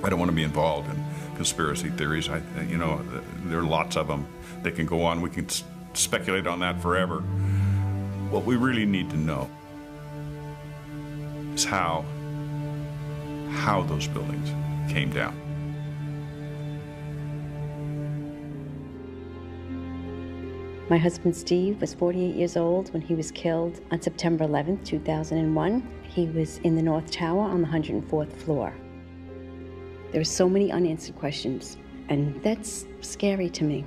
I don't want to be involved in conspiracy theories. You know, there are lots of them. They can go on. We can speculate on that forever. What we really need to know is how those buildings came down. My husband Steve was 48 years old when he was killed on September 11th, 2001. He was in the North Tower on the 104th floor. There are so many unanswered questions, and that's scary to me.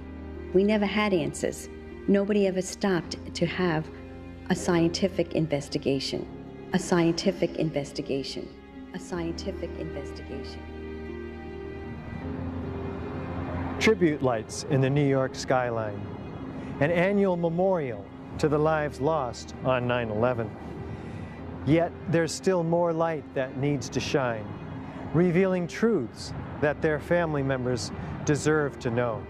We never had answers. Nobody ever stopped to have a scientific investigation. A scientific investigation. A scientific investigation. Tribute lights in the New York skyline. An annual memorial to the lives lost on 9/11. Yet there's still more light that needs to shine, revealing truths that their family members deserve to know.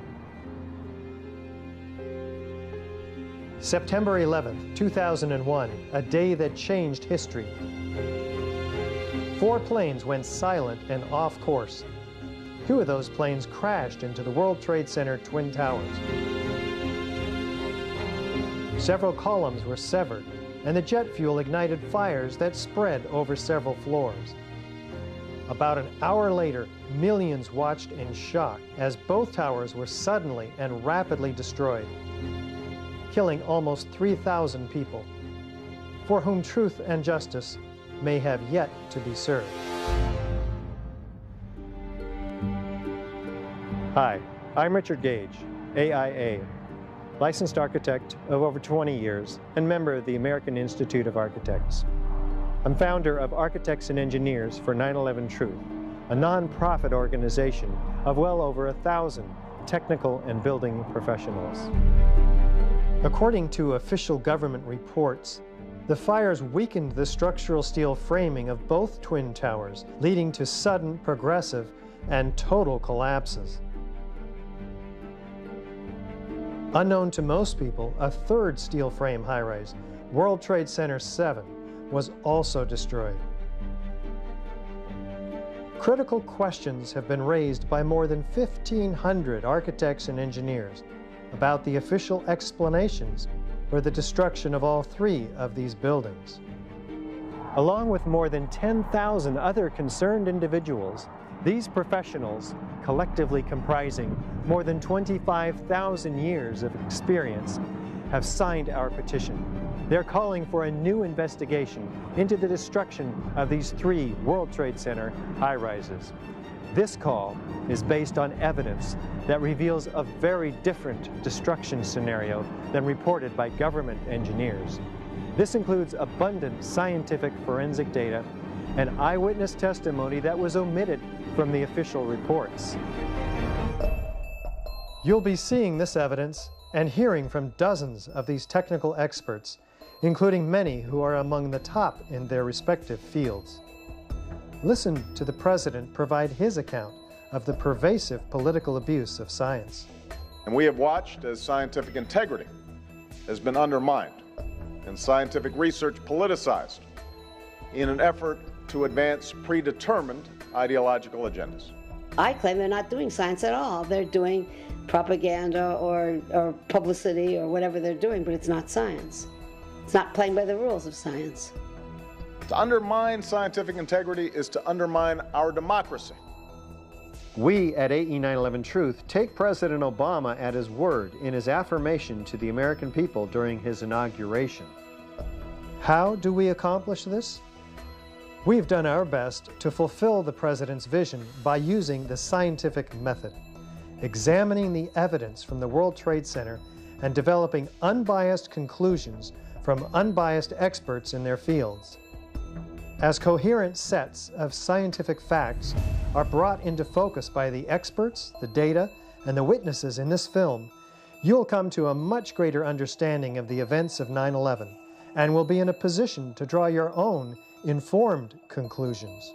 September 11th, 2001, a day that changed history. 4 planes went silent and off course. 2 of those planes crashed into the World Trade Center Twin Towers. Several columns were severed, and the jet fuel ignited fires that spread over several floors. About an hour later, millions watched in shock as both towers were suddenly and rapidly destroyed, killing almost 3,000 people, for whom truth and justice may have yet to be served. Hi, I'm Richard Gage, AIA, licensed architect of over 20 years and member of the American Institute of Architects. I'm founder of Architects and Engineers for 9/11 Truth, a nonprofit organization of well over 1,000 technical and building professionals. According to official government reports, the fires weakened the structural steel framing of both twin towers, leading to sudden, progressive, and total collapses. Unknown to most people, a third steel frame high-rise, World Trade Center 7, was also destroyed. Critical questions have been raised by more than 1,500 architects and engineers about the official explanations for the destruction of all 3 of these buildings. Along with more than 10,000 other concerned individuals, these professionals, collectively comprising more than 25,000 years of experience, have signed our petition. They're calling for a new investigation into the destruction of these 3 World Trade Center high-rises. This call is based on evidence that reveals a very different destruction scenario than reported by government engineers. This includes abundant scientific forensic data and eyewitness testimony that was omitted from the official reports. You'll be seeing this evidence and hearing from dozens of these technical experts, including many who are among the top in their respective fields. Listen to the President provide his account of the pervasive political abuse of science. And we have watched as scientific integrity has been undermined and scientific research politicized in an effort to advance predetermined ideological agendas. I claim they're not doing science at all. They're doing propaganda or publicity or whatever they're doing, but it's not science. It's not playing by the rules of science. To undermine scientific integrity is to undermine our democracy. We at AE 9/11 Truth take President Obama at his word in his affirmation to the American people during his inauguration. How do we accomplish this? We've done our best to fulfill the President's vision by using the scientific method, examining the evidence from the World Trade Center and developing unbiased conclusions from unbiased experts in their fields. As coherent sets of scientific facts are brought into focus by the experts, the data, and the witnesses in this film, you'll come to a much greater understanding of the events of 9/11 and will be in a position to draw your own informed conclusions.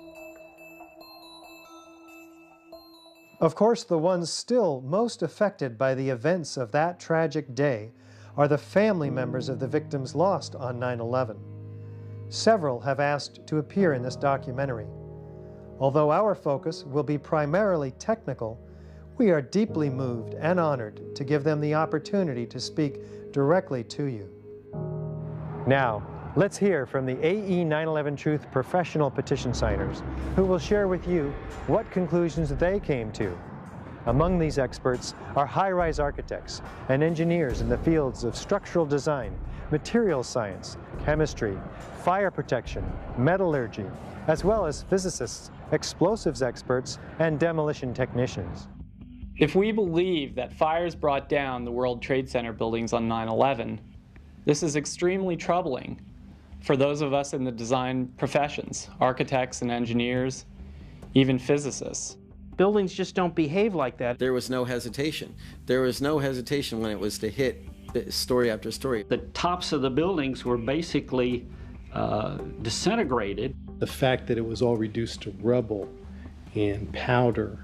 Of course, the ones still most affected by the events of that tragic day are the family members of the victims lost on 9/11. Several have asked to appear in this documentary. Although our focus will be primarily technical, we are deeply moved and honored to give them the opportunity to speak directly to you. Now, let's hear from the AE 9/11 Truth professional petition signers, who will share with you what conclusions they came to. Among these experts are high-rise architects and engineers in the fields of structural design, materials science, chemistry, fire protection, metallurgy, as well as physicists, explosives experts, and demolition technicians. If we believe that fires brought down the World Trade Center buildings on 9/11, this is extremely troubling for those of us in the design professions, architects and engineers, even physicists. Buildings just don't behave like that. There was no hesitation. There was no hesitation when it was to hit story after story. The tops of the buildings were basically disintegrated. The fact that it was all reduced to rubble and powder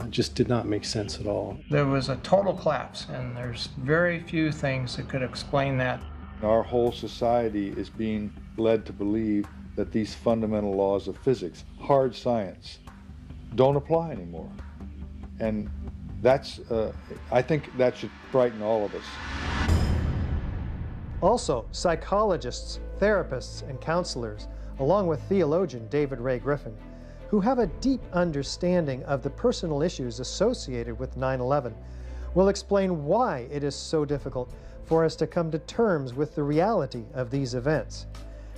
just did not make sense at all. There was a total collapse, and there's very few things that could explain that. Our whole society is being led to believe that these fundamental laws of physics, hard science, don't apply anymore. And that's, I think that should frighten all of us. Also, psychologists, therapists, and counselors, along with theologian David Ray Griffin, who have a deep understanding of the personal issues associated with 9/11, will explain why it is so difficult for us to come to terms with the reality of these events,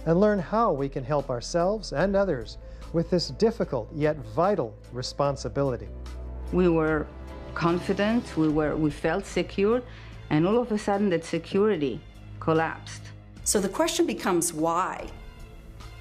and learn how we can help ourselves and others with this difficult yet vital responsibility. We were confident, we felt secure, and all of a sudden that security collapsed. So the question becomes why?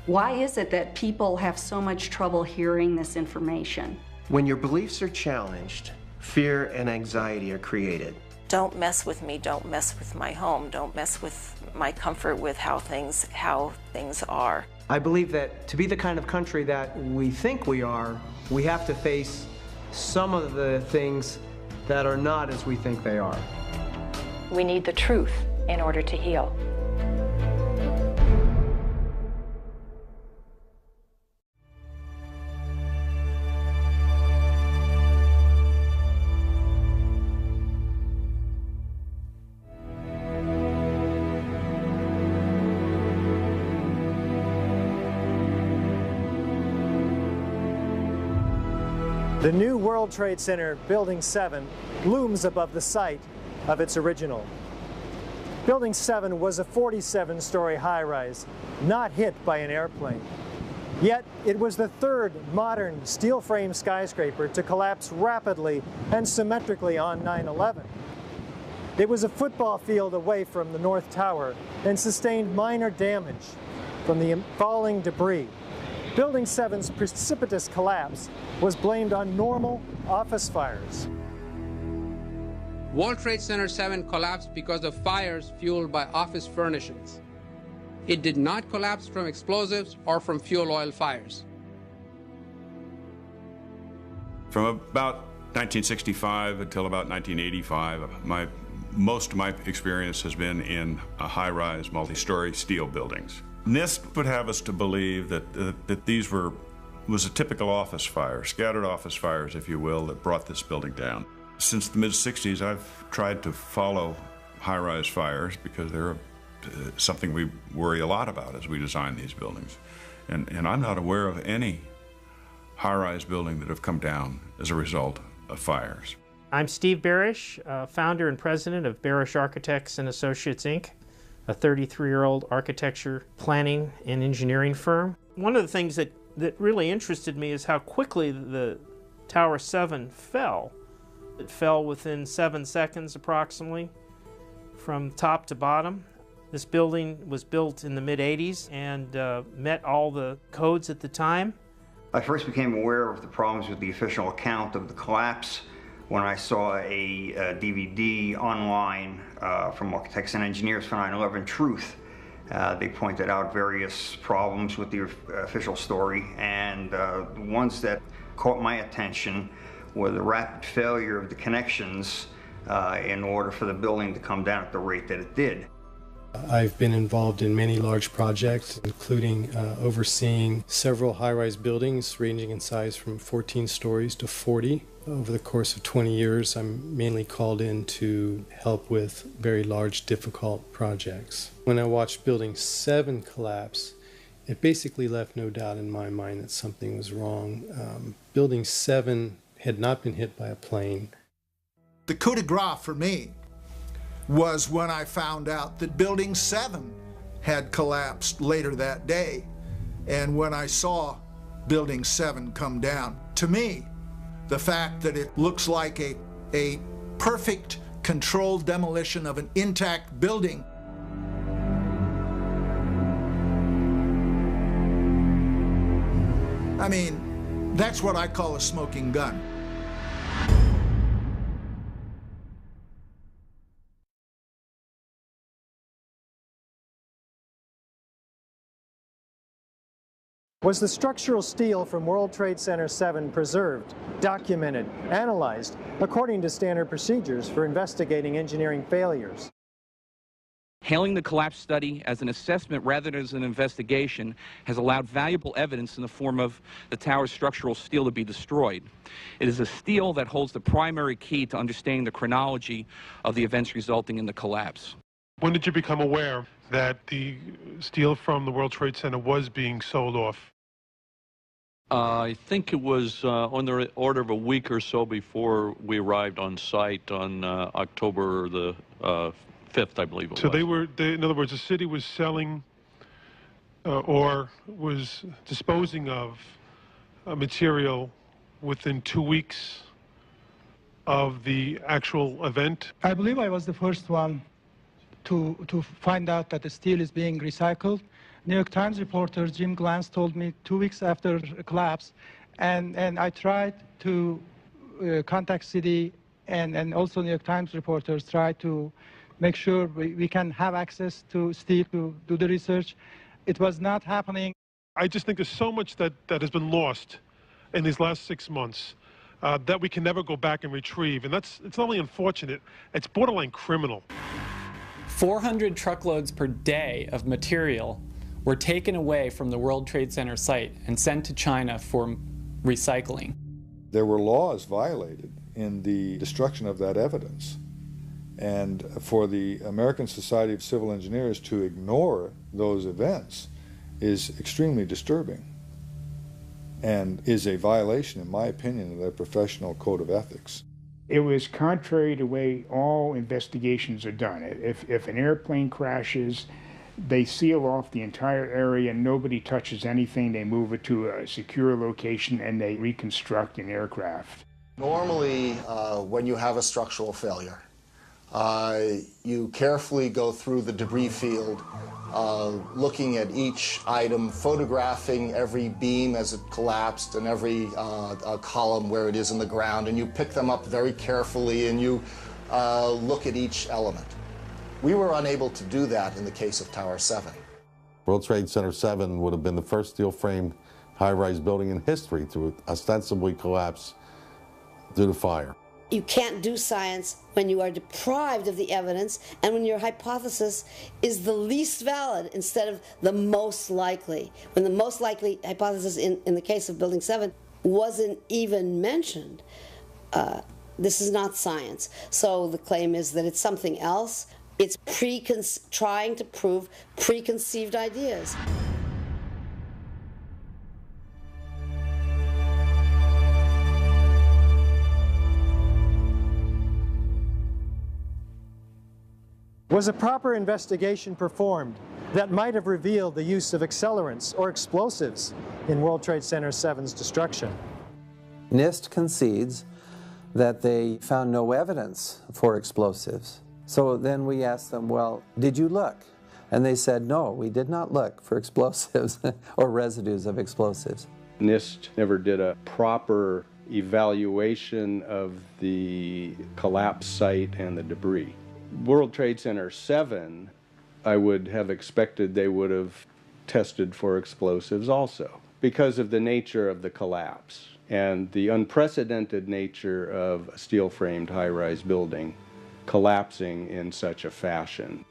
Why is it that people have so much trouble hearing this information? When your beliefs are challenged, fear and anxiety are created. Don't mess with me, don't mess with my home, don't mess with my comfort with how things are. I believe that to be the kind of country that we think we are, we have to face some of the things that are not as we think they are. We need the truth in order to heal. The new World Trade Center Building 7 looms above the site of its original. Building 7 was a 47-story high-rise, not hit by an airplane. Yet it was the third modern steel-frame skyscraper to collapse rapidly and symmetrically on 9/11. It was a football field away from the North Tower and sustained minor damage from the falling debris. Building 7's precipitous collapse was blamed on normal office fires. World Trade Center 7 collapsed because of fires fueled by office furnishings. It did not collapse from explosives or from fuel oil fires. From about 1965 until about 1985, most of my experience has been in high-rise, multi-story steel buildings. NIST would have us to believe that these was a typical office fire, scattered office fires, if you will, that brought this building down. Since the mid-60s, I've tried to follow high-rise fires because they're something we worry a lot about as we design these buildings. And I'm not aware of any high-rise building that have come down as a result of fires. I'm Steve Barish, founder and president of Barish Architects and Associates, Inc., a 33-year-old architecture planning and engineering firm. One of the things that really interested me is how quickly the Tower 7 fell. It fell within 7 seconds approximately from top to bottom. This building was built in the mid-80s and met all the codes at the time. I first became aware of the problems with the official account of the collapse when I saw a DVD online from Architects and Engineers for 9/11 Truth. They pointed out various problems with the official story, and the ones that caught my attention were the rapid failure of the connections in order for the building to come down at the rate that it did. I've been involved in many large projects, including overseeing several high-rise buildings ranging in size from 14 stories to 40. Over the course of 20 years, I'm mainly called in to help with very large, difficult projects. When I watched Building 7 collapse, it basically left no doubt in my mind that something was wrong. Building 7 had not been hit by a plane. The coup de grace for me was when I found out that Building 7 had collapsed later that day, and when I saw Building 7 come down. To me, the fact that it looks like a perfect controlled demolition of an intact building I mean, that's what I call a smoking gun. Was the structural steel from World Trade Center 7 preserved, documented, analyzed according to standard procedures for investigating engineering failures? Hailing the collapse study as an assessment rather than as an investigation has allowed valuable evidence in the form of the tower's structural steel to be destroyed. It is a steel that holds the primary key to understanding the chronology of the events resulting in the collapse. When did you become aware that the steel from the World Trade Center was being sold off? I think it was on the order of a week or so before we arrived on site on October the 5th, I believe it was. So in other words, the city was selling or was disposing of material within 2 weeks of the actual event? I believe I was the first one to find out that the steel is being recycled. New York Times reporter Jim Glantz told me 2 weeks after the collapse, and I tried to contact city, and also New York Times reporters tried to make sure we can have access to steel to do the research. It was not happening. I just think there's so much that has been lost in these last 6 months that we can never go back and retrieve, and it's not only unfortunate, it's borderline criminal. 400 truckloads per day of material were taken away from the World Trade Center site and sent to China for recycling. There were laws violated in the destruction of that evidence. And for the American Society of Civil Engineers to ignore those events is extremely disturbing and is a violation, in my opinion, of their professional code of ethics. It was contrary to the way all investigations are done. If an airplane crashes, they seal off the entire area and nobody touches anything. They move it to a secure location and they reconstruct an aircraft. Normally, when you have a structural failure, you carefully go through the debris field, looking at each item, photographing every beam as it collapsed and every column where it is in the ground, and you pick them up very carefully and you look at each element. We were unable to do that in the case of Tower 7. World Trade Center 7 would have been the first steel-framed high-rise building in history to ostensibly collapse due to fire. You can't do science when you are deprived of the evidence and when your hypothesis is the least valid instead of the most likely. When the most likely hypothesis in the case of Building 7 wasn't even mentioned. This is not science. So the claim is that it's something else. It's trying to prove preconceived ideas. Was a proper investigation performed that might have revealed the use of accelerants or explosives in World Trade Center 7's destruction? NIST concedes that they found no evidence for explosives. So then we asked them, well, did you look? And they said, no, we did not look for explosives or residues of explosives. NIST never did a proper evaluation of the collapse site and the debris. World Trade Center 7, I would have expected they would have tested for explosives also because of the nature of the collapse and the unprecedented nature of a steel-framed high-rise building collapsing in such a fashion.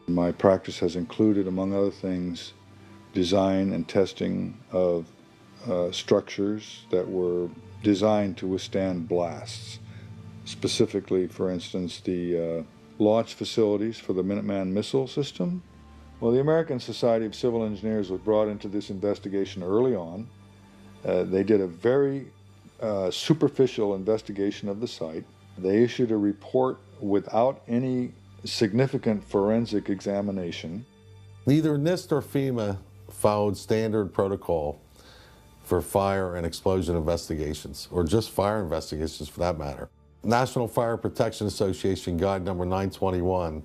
My practice has included, among other things, design and testing of structures that were designed to withstand blasts. Specifically, for instance, the launch facilities for the Minuteman missile system. Well, the American Society of Civil Engineers was brought into this investigation early on. They did a very superficial investigation of the site. They issued a report without any significant forensic examination. Neither NIST or FEMA followed standard protocol for fire and explosion investigations, or just fire investigations for that matter. National Fire Protection Association Guide number 921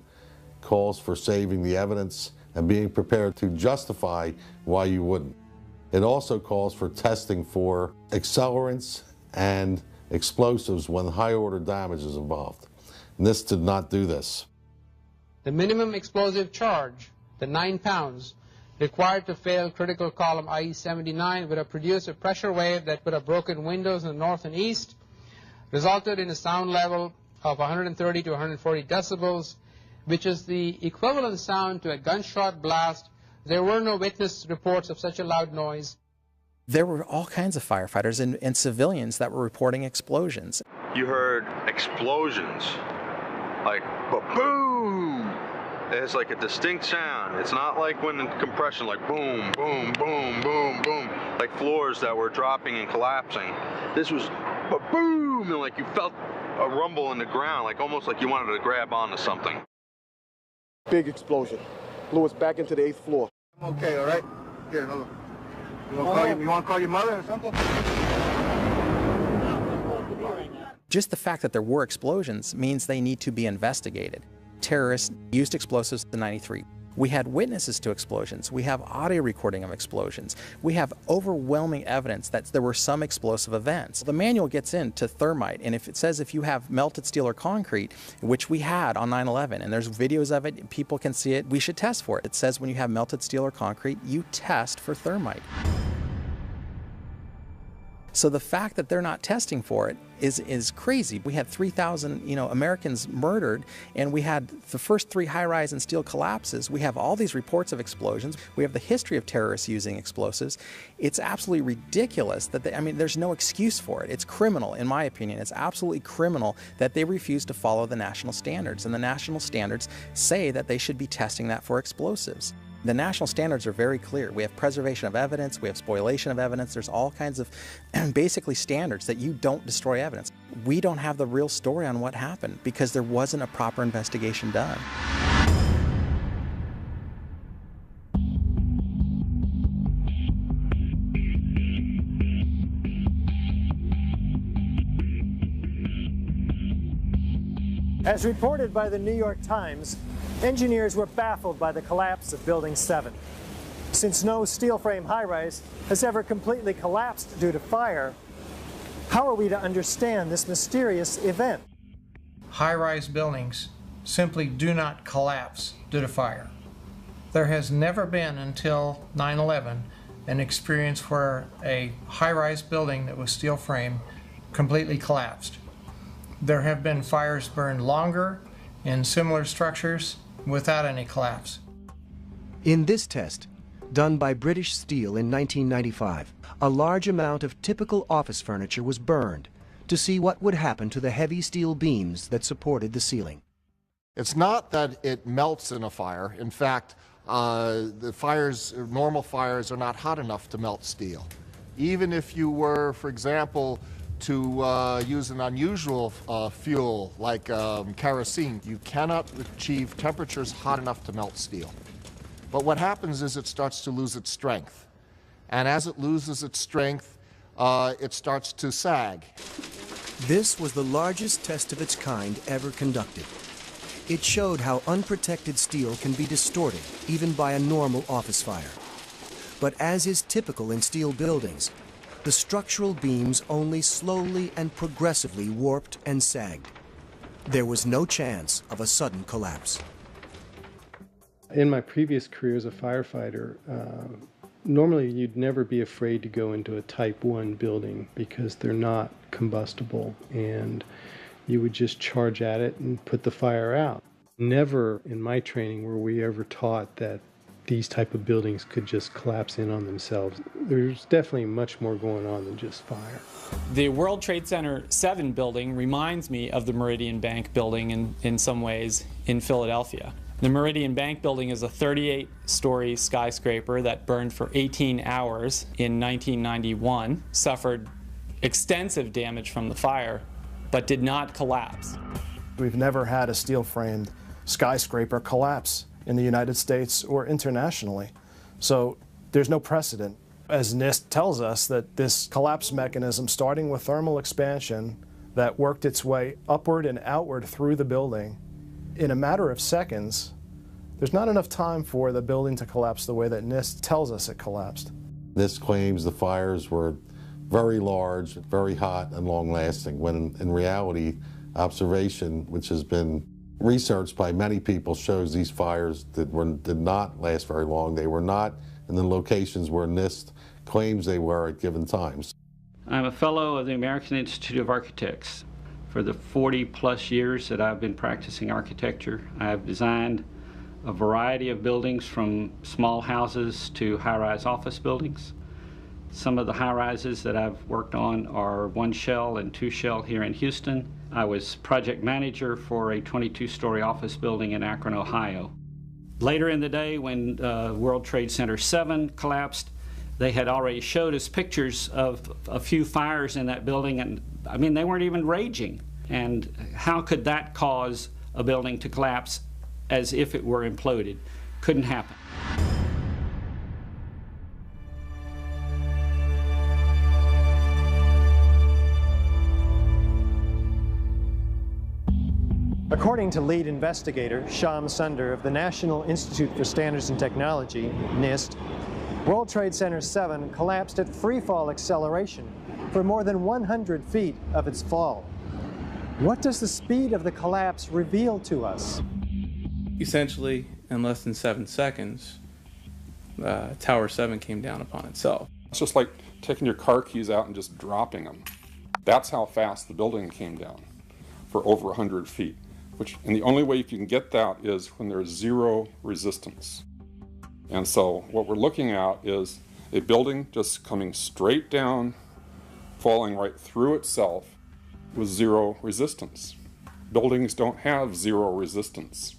calls for saving the evidence and being prepared to justify why you wouldn't. It also calls for testing for accelerants and explosives when high-order damage is involved. NIST did not do this. The minimum explosive charge, the 9 pounds, required to fail critical column IE-79 would have produced a pressure wave that would have broken windows in the north and east, resulted in a sound level of 130 to 140 decibels, which is the equivalent sound to a gunshot blast. There were no witness reports of such a loud noise. There were all kinds of firefighters and civilians that were reporting explosions. You heard explosions, like boom. It's like a distinct sound. It's not like when in compression, like boom, boom, boom, boom, boom, like floors that were dropping and collapsing. This was boom, and like you felt a rumble in the ground, like almost like you wanted to grab onto something. Big explosion. Blew us back into the 8th floor. I'm okay, all right? Here, hold on. You want to call your mother or something? Just the fact that there were explosions means they need to be investigated. Terrorists used explosives in '93. We had witnesses to explosions. We have audio recording of explosions. We have overwhelming evidence that there were some explosive events. The manual gets into thermite, and if it says if you have melted steel or concrete, which we had on 9/11, and there's videos of it, people can see it, we should test for it. It says when you have melted steel or concrete, you test for thermite. So the fact that they're not testing for it is crazy. We had 3,000 Americans murdered, and we had the first 3 high-rise and steel collapses. We have all these reports of explosions. We have the history of terrorists using explosives. It's absolutely ridiculous that there's no excuse for it. It's criminal, in my opinion. It's absolutely criminal that they refuse to follow the national standards, and the national standards say that they should be testing that for explosives. The national standards are very clear. We have preservation of evidence, we have spoliation of evidence, there's all kinds of basically standards that you don't destroy evidence. We don't have the real story on what happened because there wasn't a proper investigation done. As reported by the New York Times, engineers were baffled by the collapse of Building 7. Since no steel frame high-rise has ever completely collapsed due to fire, how are we to understand this mysterious event? High-rise buildings simply do not collapse due to fire. There has never been until 9/11 an experience where a high-rise building that was steel frame completely collapsed. There have been fires burned longer in similar structures without any collapse. In this test, done by British Steel in 1995, a large amount of typical office furniture was burned to see what would happen to the heavy steel beams that supported the ceiling. It's not that it melts in a fire. In fact, normal fires are not hot enough to melt steel. Even if you were, for example, to use an unusual fuel like kerosene, you cannot achieve temperatures hot enough to melt steel. But what happens is it starts to lose its strength. And as it loses its strength, it starts to sag. This was the largest test of its kind ever conducted. It showed how unprotected steel can be distorted, even by a normal office fire. But as is typical in steel buildings, the structural beams only slowly and progressively warped and sagged. There was no chance of a sudden collapse. In my previous career as a firefighter, normally you'd never be afraid to go into a Type 1 building because they're not combustible, and you would just charge at it and put the fire out. Never in my training were we ever taught that these type of buildings could just collapse in on themselves. There's definitely much more going on than just fire. The World Trade Center 7 building reminds me of the Meridian Bank building in some ways in Philadelphia. The Meridian Bank building is a 38-story skyscraper that burned for 18 hours in 1991, suffered extensive damage from the fire, but did not collapse. We've never had a steel-framed skyscraper collapse in the United States or internationally. So there's no precedent. As NIST tells us, that this collapse mechanism, starting with thermal expansion that worked its way upward and outward through the building, in a matter of seconds, there's not enough time for the building to collapse the way that NIST tells us it collapsed. NIST claims the fires were very large, very hot, and long-lasting, when in reality, observation, which has been researched by many people, shows these fires did not last very long. They were not in the locations where NIST claims they were at given times. I'm a fellow of the American Institute of Architects. For the 40-plus years that I've been practicing architecture, I've designed a variety of buildings from small houses to high-rise office buildings. Some of the high-rises that I've worked on are 1-shell and 2-shell here in Houston. I was project manager for a 22-story office building in Akron, Ohio. Later in the day, when World Trade Center 7 collapsed, they had already showed us pictures of a few fires in that building, and I mean, they weren't even raging. And how could that cause a building to collapse as if it were imploded? Couldn't happen. According to lead investigator Shyam Sunder of the National Institute for Standards and Technology, NIST, World Trade Center 7 collapsed at freefall acceleration for more than 100 feet of its fall. What does the speed of the collapse reveal to us? Essentially, in less than 7 seconds, Tower 7 came down upon itself. It's just like taking your car keys out and just dropping them. That's how fast the building came down, for over 100 feet. And the only way you can get that is when there's zero resistance. And so what we're looking at is a building just coming straight down, falling right through itself with zero resistance. Buildings don't have zero resistance,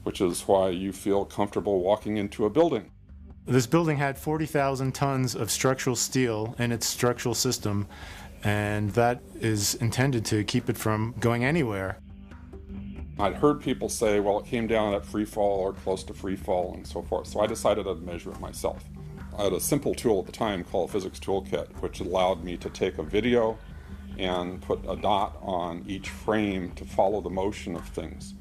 which is why you feel comfortable walking into a building. This building had 40,000 tons of structural steel in its structural system, and that is intended to keep it from going anywhere. I'd heard people say, well, it came down at free fall or close to free fall and so forth, so I decided I'd measure it myself. I had a simple tool at the time called a physics toolkit, which allowed me to take a video and put a dot on each frame to follow the motion of things.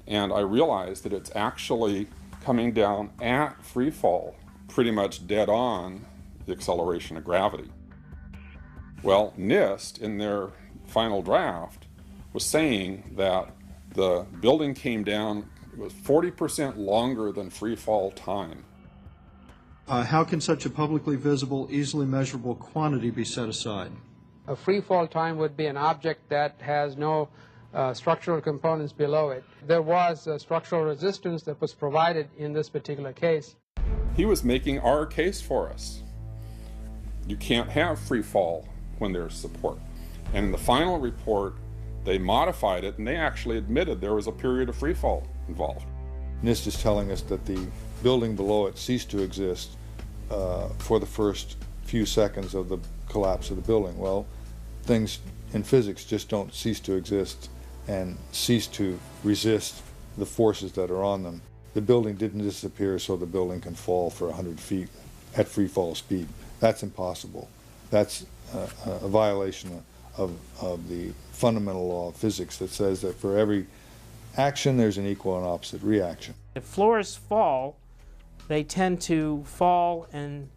And I realized that it's actually coming down at free fall, pretty much dead on the acceleration of gravity. Well, NIST, in their final draft, was saying that the building came down, it was 40% longer than free fall time. How can such a publicly visible, easily measurable quantity be set aside? A free fall time would be an object that has no structural components below it. There was structural resistance that was provided in this particular case. He was making our case for us. You can't have free fall when there's support. And in the final report, they modified it, and they actually admitted there was a period of free fall involved. NIST is telling us that the building below it ceased to exist for the first few seconds of the collapse of the building. Well, things in physics just don't cease to exist and cease to resist the forces that are on them. The building didn't disappear so the building can fall for 100 feet at free fall speed. That's impossible. That's a violation of the fundamental law of physics that says that for every action there's an equal and opposite reaction. If floors fall, they tend to fall and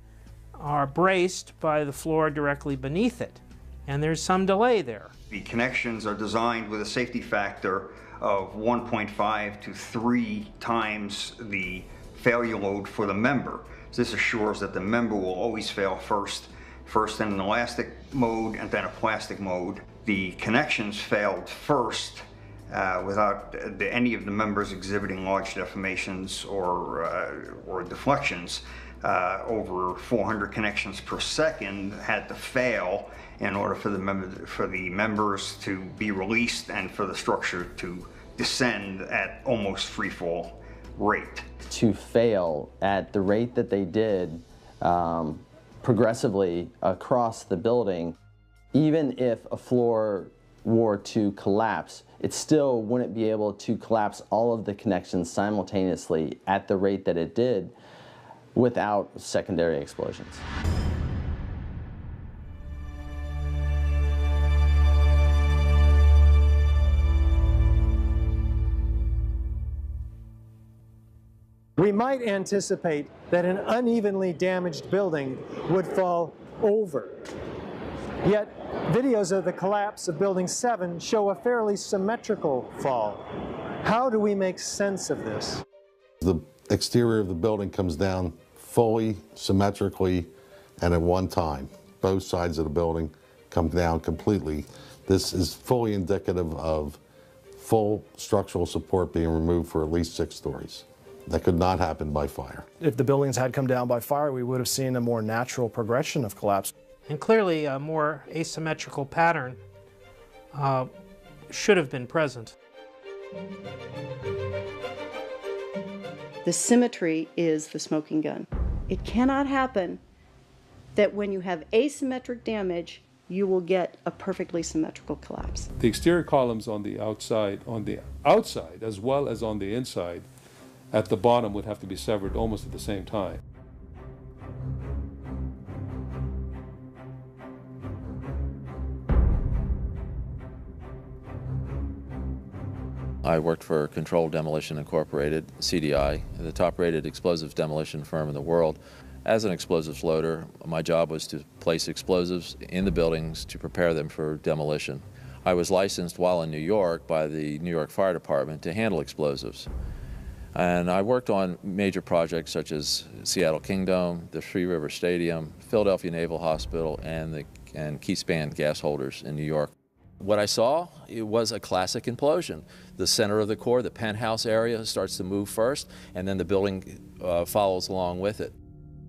are braced by the floor directly beneath it, and there's some delay there. The connections are designed with a safety factor of 1.5 to 3 times the failure load for the member. So this assures that the member will always fail first in an elastic mode and then a plastic mode. The connections failed first, without any of the members exhibiting large deformations or deflections. Over 400 connections per second had to fail in order for the members to be released and for the structure to descend at almost free fall rate. To fail at the rate that they did progressively across the building, even if a floor were to collapse, it still wouldn't be able to collapse all of the connections simultaneously at the rate that it did without secondary explosions. We might anticipate that an unevenly damaged building would fall over. Yet, videos of the collapse of Building 7 show a fairly symmetrical fall. How do we make sense of this? The exterior of the building comes down fully, symmetrically, and at one time. Both sides of the building come down completely. This is fully indicative of full structural support being removed for at least 6 stories. That could not happen by fire. If the buildings had come down by fire, we would have seen a more natural progression of collapse. And clearly a more asymmetrical pattern should have been present. The symmetry is the smoking gun. It cannot happen that when you have asymmetric damage, you will get a perfectly symmetrical collapse. The exterior columns on the outside as well as on the inside, at the bottom would have to be severed almost at the same time. I worked for Controlled Demolition Incorporated, CDI, the top-rated explosives demolition firm in the world. As an explosives loader, my job was to place explosives in the buildings to prepare them for demolition. I was licensed while in New York by the New York Fire Department to handle explosives. And I worked on major projects such as Seattle Kingdom, the Three River Stadium, Philadelphia Naval Hospital, and Key Span gas holders in New York. What I saw, it was a classic implosion. The center of the core, the penthouse area, starts to move first, and then the building follows along with it.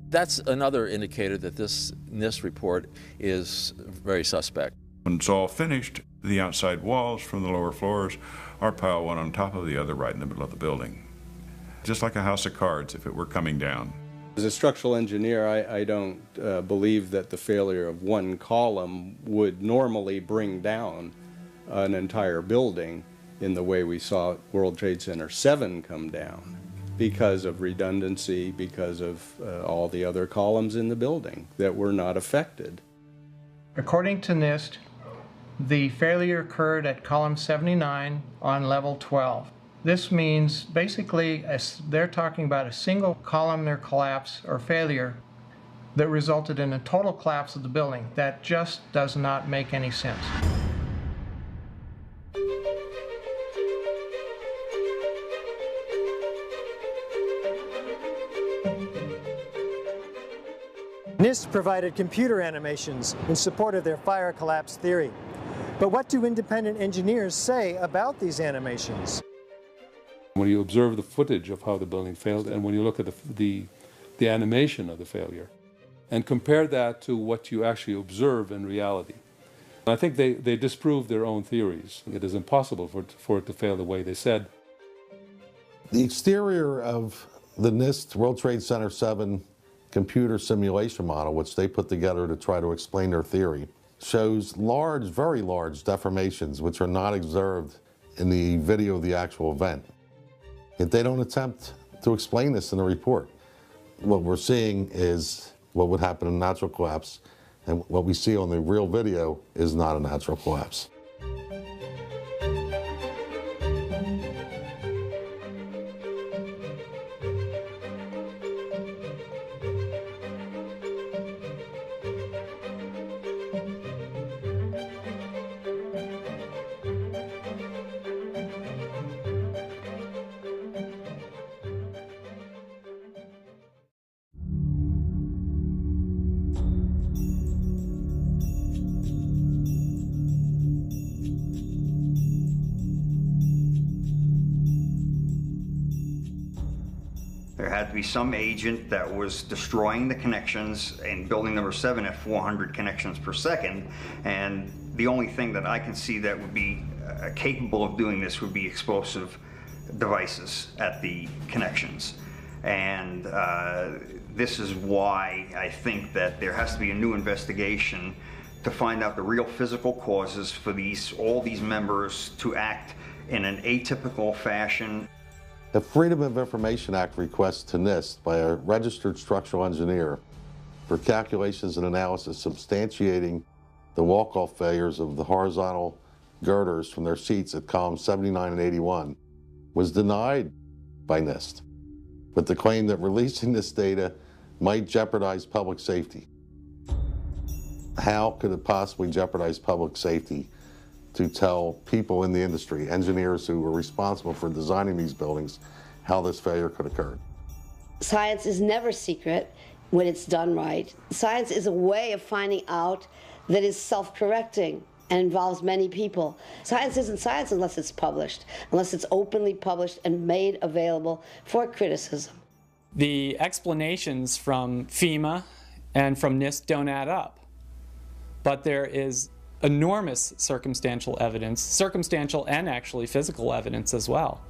That's another indicator that this NIST report is very suspect. When it's all finished, the outside walls from the lower floors are piled one on top of the other right in the middle of the building. Just like a house of cards if it were coming down. As a structural engineer, I don't believe that the failure of one column would normally bring down an entire building in the way we saw World Trade Center 7 come down, because of redundancy, because of all the other columns in the building that were not affected. According to NIST, the failure occurred at column 79 on level 12. This means basically they're talking about a single columnar collapse or failure that resulted in a total collapse of the building. That just does not make any sense. NIST provided computer animations in support of their fire collapse theory. But what do independent engineers say about these animations? When you observe the footage of how the building failed, and when you look at the animation of the failure, and compare that to what you actually observe in reality, I think they disprove their own theories. It is impossible for it to fail the way they said. The exterior of the NIST World Trade Center 7 computer simulation model, which they put together to try to explain their theory, shows large, very large deformations which are not observed in the video of the actual event. Yet they don't attempt to explain this in the report. What we're seeing is what would happen in a natural collapse, and what we see on the real video is not a natural collapse. had to be some agent that was destroying the connections in building number 7 at 400 connections per second, and the only thing that I can see that would be capable of doing this would be explosive devices at the connections. And this is why I think that there has to be a new investigation to find out the real physical causes for all these members to act in an atypical fashion. The Freedom of Information Act request to NIST by a registered structural engineer for calculations and analysis substantiating the walk-off failures of the horizontal girders from their seats at columns 79 and 81 was denied by NIST, with the claim that releasing this data might jeopardize public safety. How could it possibly jeopardize public safety to tell people in the industry, engineers who were responsible for designing these buildings, how this failure could occur? Science is never secret when it's done right. Science is a way of finding out that is self-correcting and involves many people. Science isn't science unless it's published, unless it's openly published and made available for criticism. The explanations from FEMA and from NIST don't add up. But there is enormous circumstantial evidence, circumstantial and actually physical evidence as well,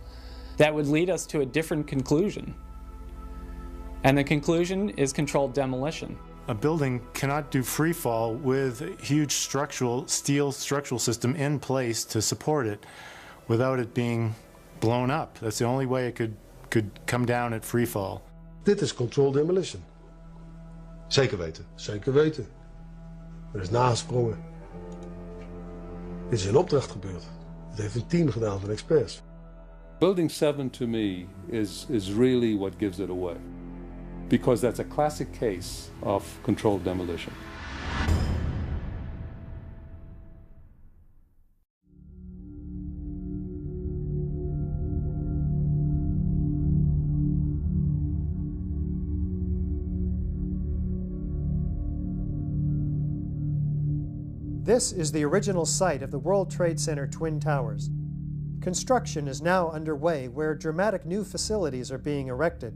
that would lead us to a different conclusion. And the conclusion is controlled demolition. A building cannot do free fall with a huge steel structural system in place to support it without it being blown up. That's the only way it could come down at free fall. Dit is controlled demolition. Zeker weten. Zeker weten. Er is nagesprongen. Dit is in opdracht gebeurd. Het heeft een team gedaan van experts. Building 7 to me is really what gives it away, because that's a classic case of controlled demolition. This is the original site of the World Trade Center Twin Towers. Construction is now underway where dramatic new facilities are being erected.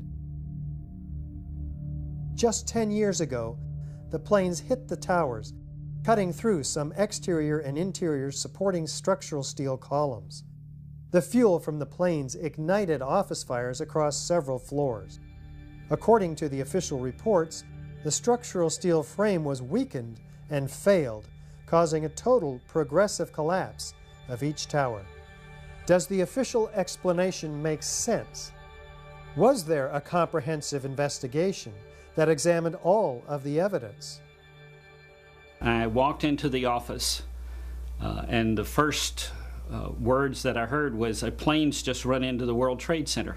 Just 10 years ago, the planes hit the towers, cutting through some exterior and interior supporting structural steel columns. The fuel from the planes ignited office fires across several floors. According to the official reports, the structural steel frame was weakened and failed, causing a total progressive collapse of each tower. Does the official explanation make sense? Was there a comprehensive investigation that examined all of the evidence? I walked into the office and the first words that I heard was, "A plane's just run into the World Trade Center."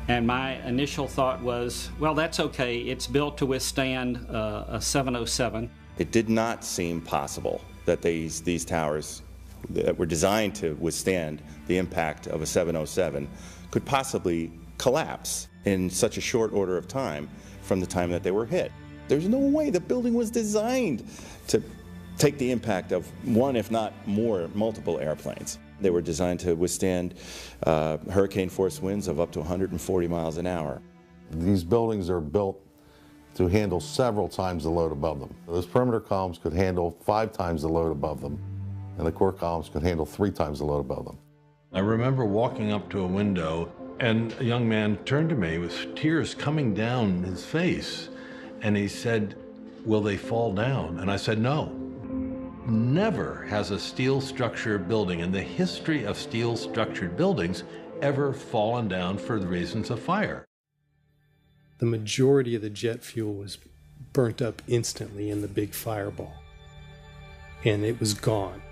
And my initial thought was, well, that's okay. It's built to withstand a 707. It did not seem possible that these towers that were designed to withstand the impact of a 707 could possibly collapse in such a short order of time from the time that they were hit. There's no way the building was designed to take the impact of one, if not more, multiple airplanes. They were designed to withstand hurricane force winds of up to 140 miles an hour. These buildings are built to handle several times the load above them. Those perimeter columns could handle 5 times the load above them, and the core columns could handle 3 times the load above them. I remember walking up to a window, and a young man turned to me with tears coming down his face, and he said, "Will they fall down?" And I said, "No." Never has a steel structure building in the history of steel structured buildings ever fallen down for the reasons of fire. The majority of the jet fuel was burnt up instantly in the big fireball, and it was gone.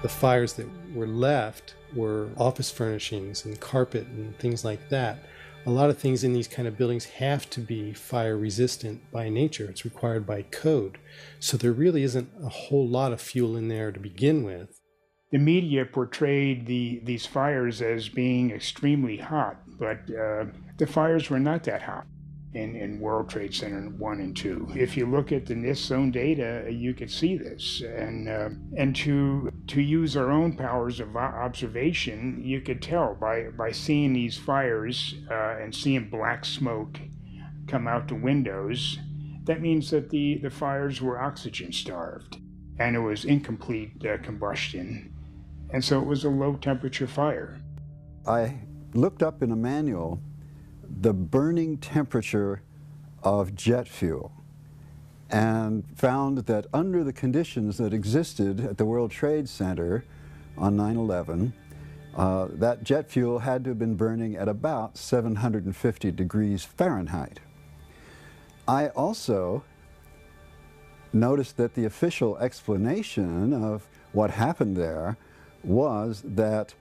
The fires that were left were office furnishings and carpet and things like that. A lot of things in these kind of buildings have to be fire resistant by nature. It's required by code. So there really isn't a whole lot of fuel in there to begin with. The media portrayed these fires as being extremely hot, but the fires were not that hot. in World Trade Center 1 and 2. If you look at the NIST zone data, you could see this. And to use our own powers of observation, you could tell by seeing these fires and seeing black smoke come out the windows. That means that the fires were oxygen starved, and it was incomplete combustion. And so it was a low temperature fire. I looked up in a manual the burning temperature of jet fuel and found that under the conditions that existed at the World Trade Center on 9/11, that jet fuel had to have been burning at about 750 degrees Fahrenheit. I also noticed that the official explanation of what happened there was that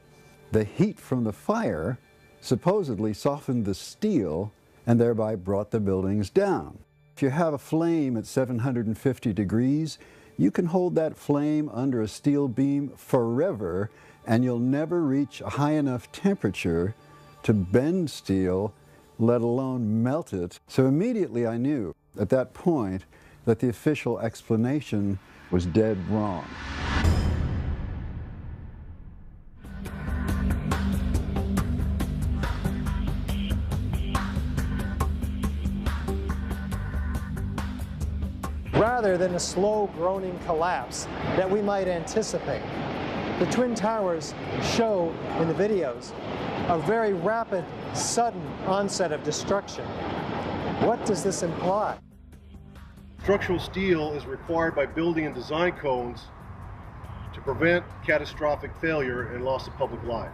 the heat from the fire supposedly softened the steel and thereby brought the buildings down. If you have a flame at 750 degrees, you can hold that flame under a steel beam forever, and you'll never reach a high enough temperature to bend steel, let alone melt it. So immediately I knew at that point that the official explanation was dead wrong. Rather than a slow groaning collapse that we might anticipate, the Twin Towers show in the videos a very rapid, sudden onset of destruction. What does this imply? Structural steel is required by building and design codes to prevent catastrophic failure and loss of public life.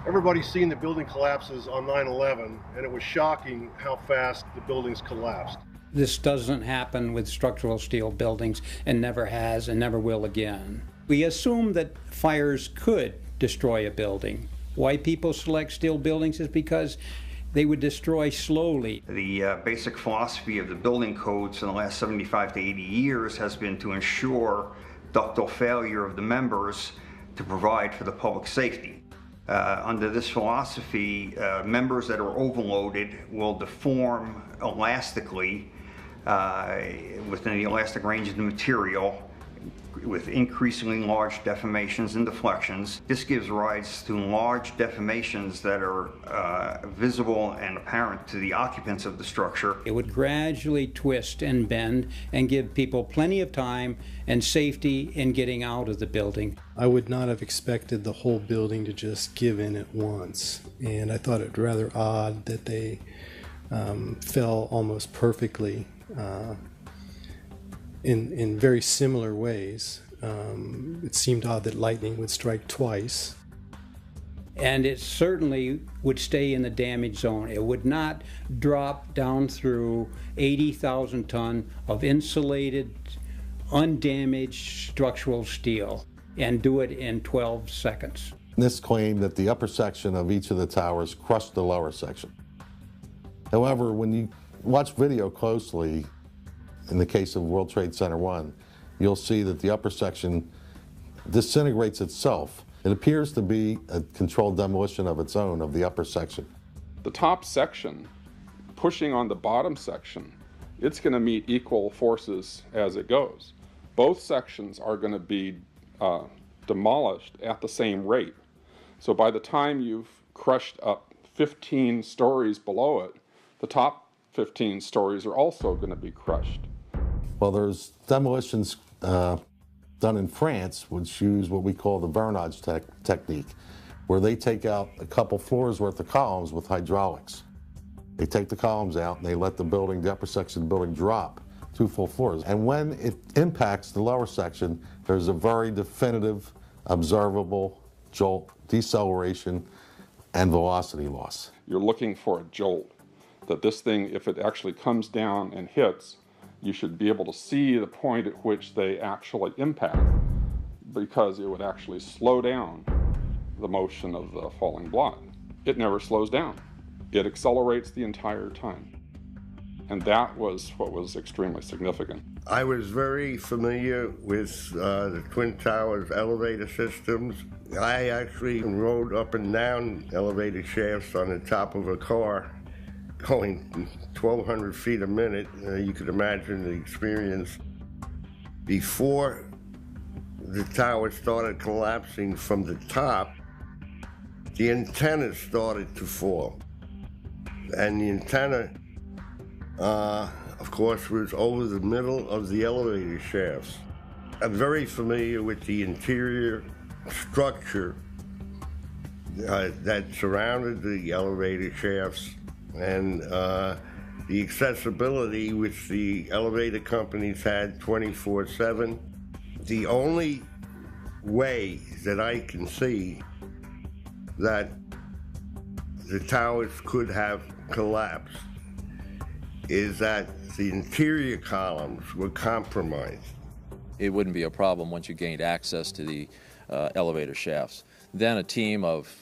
Everybody's seen the building collapses on 9/11, and it was shocking how fast the buildings collapsed. This doesn't happen with structural steel buildings and never has and never will again. We assume that fires could destroy a building. Why people select steel buildings is because they would destroy slowly. The basic philosophy of the building codes in the last 75 to 80 years has been to ensure ductile failure of the members to provide for the public safety. Under this philosophy, members that are overloaded will deform elastically within the elastic range of the material with increasingly large deformations and deflections. This gives rise to large deformations that are visible and apparent to the occupants of the structure. It would gradually twist and bend and give people plenty of time and safety in getting out of the building. I would not have expected the whole building to just give in at once, and I thought it rather odd that they fell almost perfectly in very similar ways. It seemed odd that lightning would strike twice. And it certainly would stay in the damage zone. It would not drop down through 80,000 ton of insulated, undamaged structural steel and do it in 12 seconds. This claimed that the upper section of each of the towers crushed the lower section. However, when you watch video closely, in the case of World Trade Center 1, you'll see that the upper section disintegrates itself. It appears to be a controlled demolition of its own of the upper section. The top section, pushing on the bottom section, it's going to meet equal forces as it goes. Both sections are going to be demolished at the same rate. So by the time you've crushed up 15 stories below it, the top 15 stories are also going to be crushed. Well, there's demolitions done in France, which use what we call the vernage technique, where they take out a couple floors worth of columns with hydraulics. They take the columns out and they let the building, the upper section of the building, drop 2 full floors. And when it impacts the lower section, there's a very definitive, observable jolt, deceleration, and velocity loss. You're looking for a jolt, that this thing, if it actually comes down and hits, you should be able to see the point at which they actually impact, because it would actually slow down the motion of the falling block. It never slows down. It accelerates the entire time. And that was what was extremely significant. I was very familiar with the Twin Towers elevator systems. I actually rode up and down elevator shafts on the top of a car going 1,200 feet a minute. You could imagine the experience. Before the tower started collapsing from the top, the antenna started to fall. And the antenna, of course, was over the middle of the elevator shafts. I'm very familiar with the interior structure that surrounded the elevator shafts and the accessibility which the elevator companies had 24/7. The only way that I can see that the towers could have collapsed is that the interior columns were compromised. It wouldn't be a problem once you gained access to the elevator shafts. Then a team of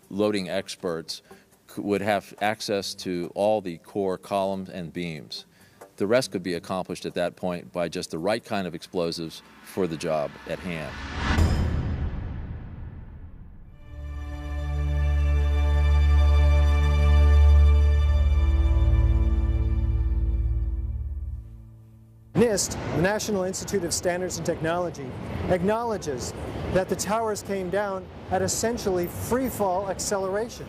loading experts would have access to all the core columns and beams. The rest could be accomplished at that point by just the right kind of explosives for the job at hand. NIST, the National Institute of Standards and Technology, acknowledges that the towers came down at essentially free-fall acceleration.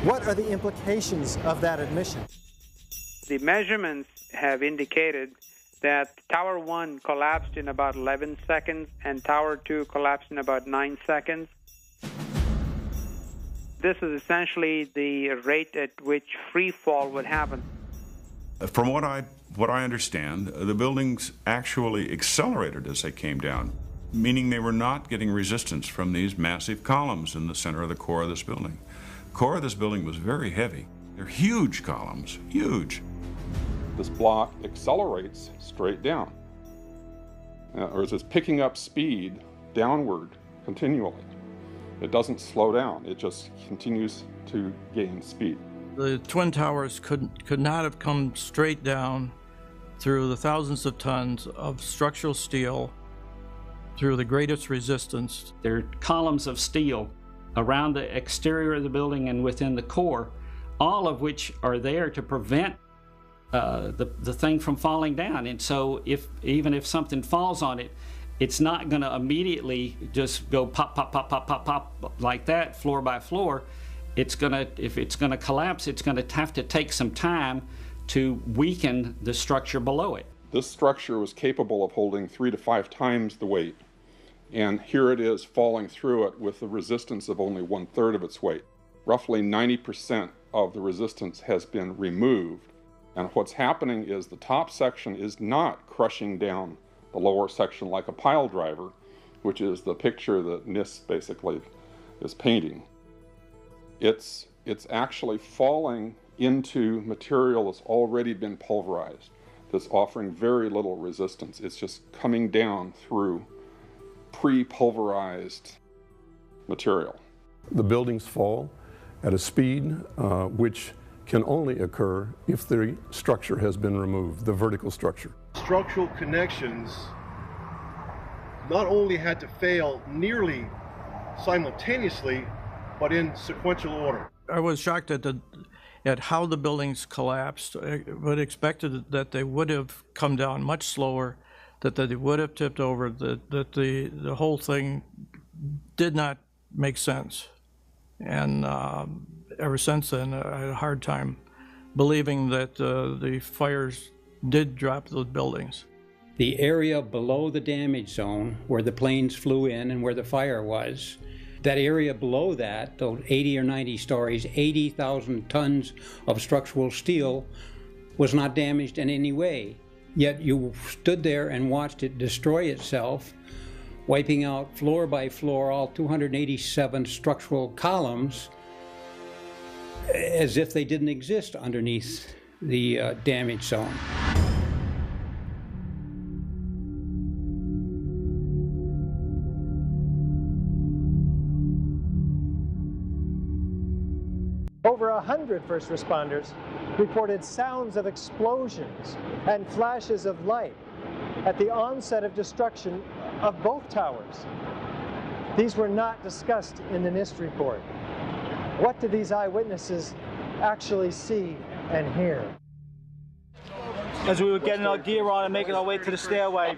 What are the implications of that admission? The measurements have indicated that Tower 1 collapsed in about 11 seconds and Tower 2 collapsed in about 9 seconds. This is essentially the rate at which free fall would happen. From what I understand, the buildings actually accelerated as they came down, meaning they were not getting resistance from these massive columns in the center of the core of this building. The core of this building was very heavy. They're huge columns, huge. This block accelerates straight down, or is picking up speed downward continually. It doesn't slow down, it just continues to gain speed. The Twin Towers could not have come straight down through the thousands of tons of structural steel, through the greatest resistance. There are columns of steel around the exterior of the building and within the core, all of which are there to prevent the thing from falling down. And so even if something falls on it, it's not going to immediately just go pop, pop, pop, pop, pop, pop like that, floor by floor. If it's going to collapse, it's going to have to take some time to weaken the structure below it. This structure was capable of holding 3 to 5 times the weight, and here it is falling through it with the resistance of only 1/3 of its weight. Roughly 90% of the resistance has been removed, and what's happening is the top section is not crushing down the lower section like a pile driver, which is the picture that NIST basically is painting. It's actually falling into material that's already been pulverized, that's offering very little resistance. It's just coming down through pre-pulverized material. The buildings fall at a speed which can only occur if the structure has been removed, the vertical structure. Structural connections not only had to fail nearly simultaneously, but in sequential order. I was shocked at how the buildings collapsed. I would have expected that they would have come down much slower, that they would have tipped over, that the whole thing did not make sense. And ever since then, I had a hard time believing that the fires did drop those buildings. The area below the damage zone where the planes flew in and where the fire was, that area below that, those 80 or 90 stories, 80,000 tons of structural steel was not damaged in any way. Yet you stood there and watched it destroy itself, wiping out floor by floor all 287 structural columns as if they didn't exist underneath the damage zone. Over 100 first responders reported sounds of explosions and flashes of light at the onset of destruction of both towers. These were not discussed in the NIST report. What did these eyewitnesses actually see and here. As we were getting our gear on and making our way to the stairway,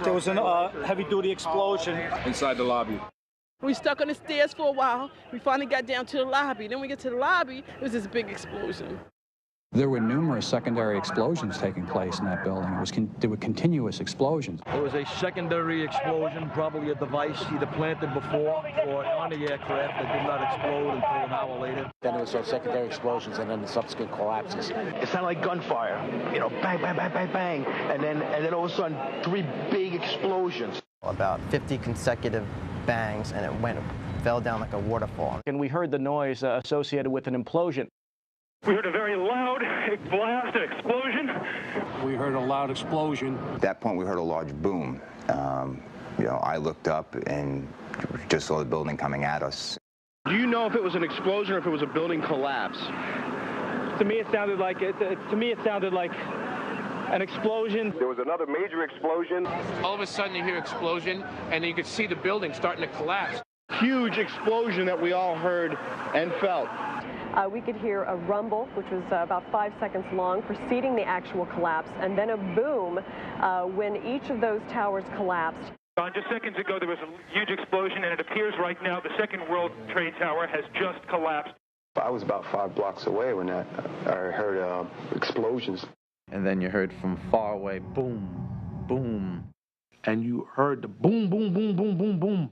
there was a heavy-duty explosion. Inside the lobby. We stuck on the stairs for a while. We finally got down to the lobby. Then we get to the lobby, it was this big explosion. There were numerous secondary explosions taking place in that building. There were continuous explosions. There was a secondary explosion, probably a device either planted before or on the aircraft that did not explode until an hour later. Then there was some secondary explosions and then the subsequent collapses. It sounded like gunfire, you know, bang, bang, bang, bang, bang, and then all of a sudden 3 big explosions. About 50 consecutive bangs, and it fell down like a waterfall. And we heard the noise associated with an implosion. We heard a very loud blast, an explosion. We heard a loud explosion. At that point, we heard a large boom. You know, I looked up and just saw the building coming at us. Do you know if it was an explosion or if it was a building collapse? To me, it sounded like an explosion. There was another major explosion. All of a sudden, you hear explosion, and you could see the building starting to collapse. Huge explosion that we all heard and felt. We could hear a rumble, which was about 5 seconds long, preceding the actual collapse, and then a boom when each of those towers collapsed. Just seconds ago, there was a huge explosion, and it appears right now the Second World Trade Tower has just collapsed. I was about 5 blocks away when I heard explosions. And then you heard from far away, boom, boom. And you heard the boom, boom, boom, boom, boom, boom.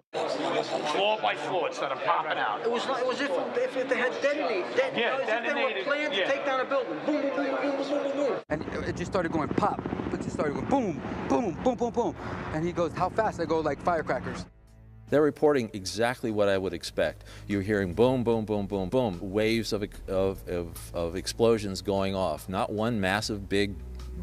Floor by floor instead of popping out. It was if they had detonated. They were planned to take down a building. Boom, boom, boom, boom, boom, boom, boom. And it just started going pop. It just started going boom, boom, boom, boom, boom. And he goes, how fast? I go like firecrackers. They're reporting exactly what I would expect. You're hearing boom, boom, boom, boom, boom, waves of explosions going off, not one massive big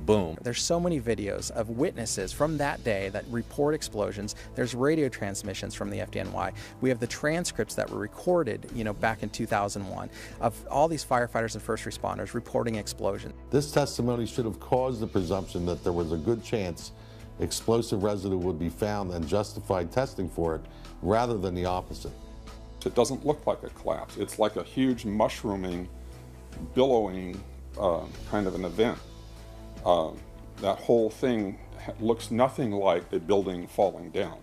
boom. There's so many videos of witnesses from that day that report explosions. There's radio transmissions from the FDNY. We have the transcripts that were recorded, back in 2001 of all these firefighters and first responders reporting explosions. This testimony should have caused the presumption that there was a good chance explosive residue would be found and justified testing for it, rather than the opposite. It doesn't look like a collapse. It's like a huge mushrooming, billowing kind of an event. That whole thing looks nothing like a building falling down.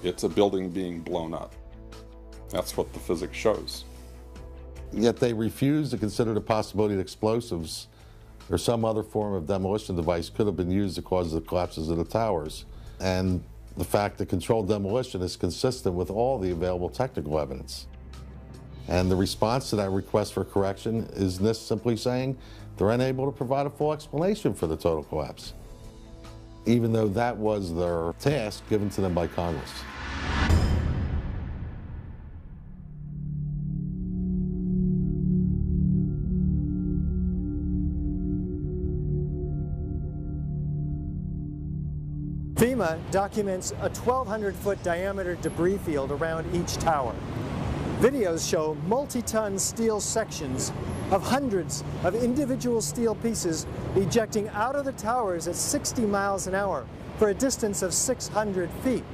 It's a building being blown up. That's what the physics shows. Yet they refuse to consider the possibility that explosives or some other form of demolition device could have been used to cause the collapses of the towers. And the fact that controlled demolition is consistent with all the available technical evidence. And the response to that request for correction is NIST simply saying they're unable to provide a full explanation for the total collapse, even though that was their task given to them by Congress. FEMA documents a 1,200-foot diameter debris field around each tower. Videos show multi-ton steel sections of hundreds of individual steel pieces ejecting out of the towers at 60 miles an hour for a distance of 600 feet.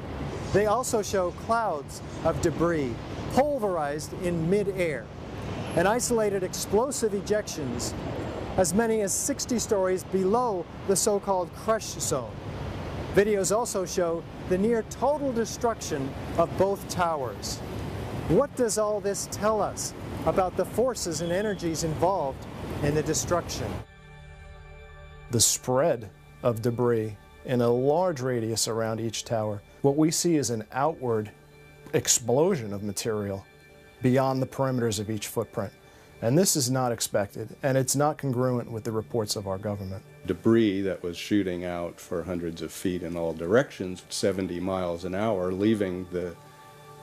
They also show clouds of debris pulverized in mid-air and isolated explosive ejections as many as 60 stories below the so-called crush zone. Videos also show the near total destruction of both towers. What does all this tell us about the forces and energies involved in the destruction? The spread of debris in a large radius around each tower. What we see is an outward explosion of material beyond the perimeters of each footprint. And this is not expected, and it's not congruent with the reports of our government. Debris that was shooting out for hundreds of feet in all directions, 70 miles an hour, leaving the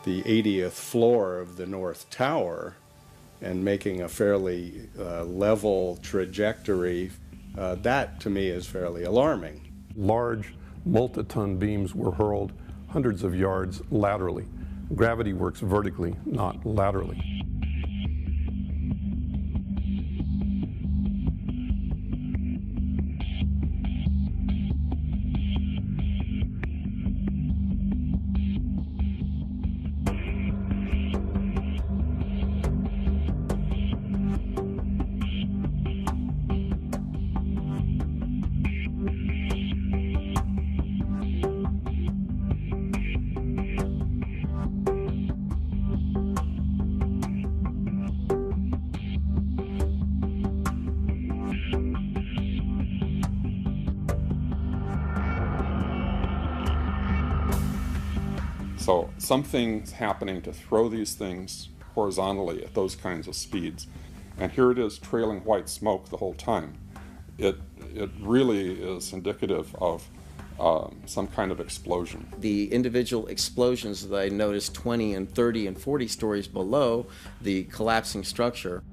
80th floor of the North Tower and making a fairly level trajectory, that to me is fairly alarming. Large multi-ton beams were hurled hundreds of yards laterally. Gravity works vertically, not laterally. So something's happening to throw these things horizontally at those kinds of speeds. And here it is trailing white smoke the whole time. It really is indicative of some kind of explosion. The individual explosions that I noticed 20 and 30 and 40 stories below the collapsing structure.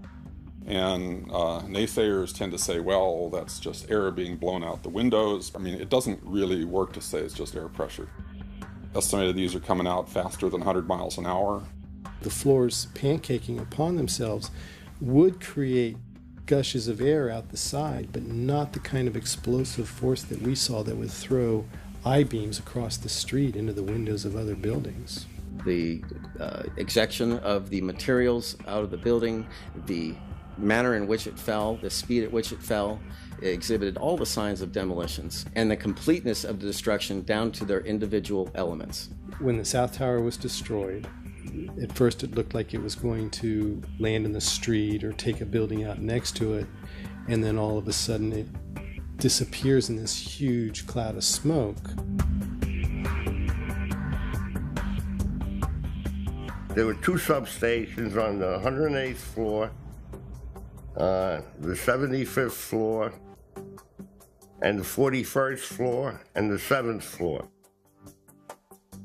And naysayers tend to say, well, that's just air being blown out the windows. I mean, it doesn't really work to say it's just air pressure. Estimated these are coming out faster than 100 miles an hour. The floors pancaking upon themselves would create gushes of air out the side, but not the kind of explosive force that we saw that would throw I-beams across the street into the windows of other buildings. The ejection of the materials out of the building, the manner in which it fell, the speed at which it fell, exhibited all the signs of demolitions and the completeness of the destruction down to their individual elements. When the South Tower was destroyed, at first it looked like it was going to land in the street or take a building out next to it, and then all of a sudden it disappears in this huge cloud of smoke. There were two substations on the 108th floor, the 75th floor, and the 41st floor, and the 7th floor.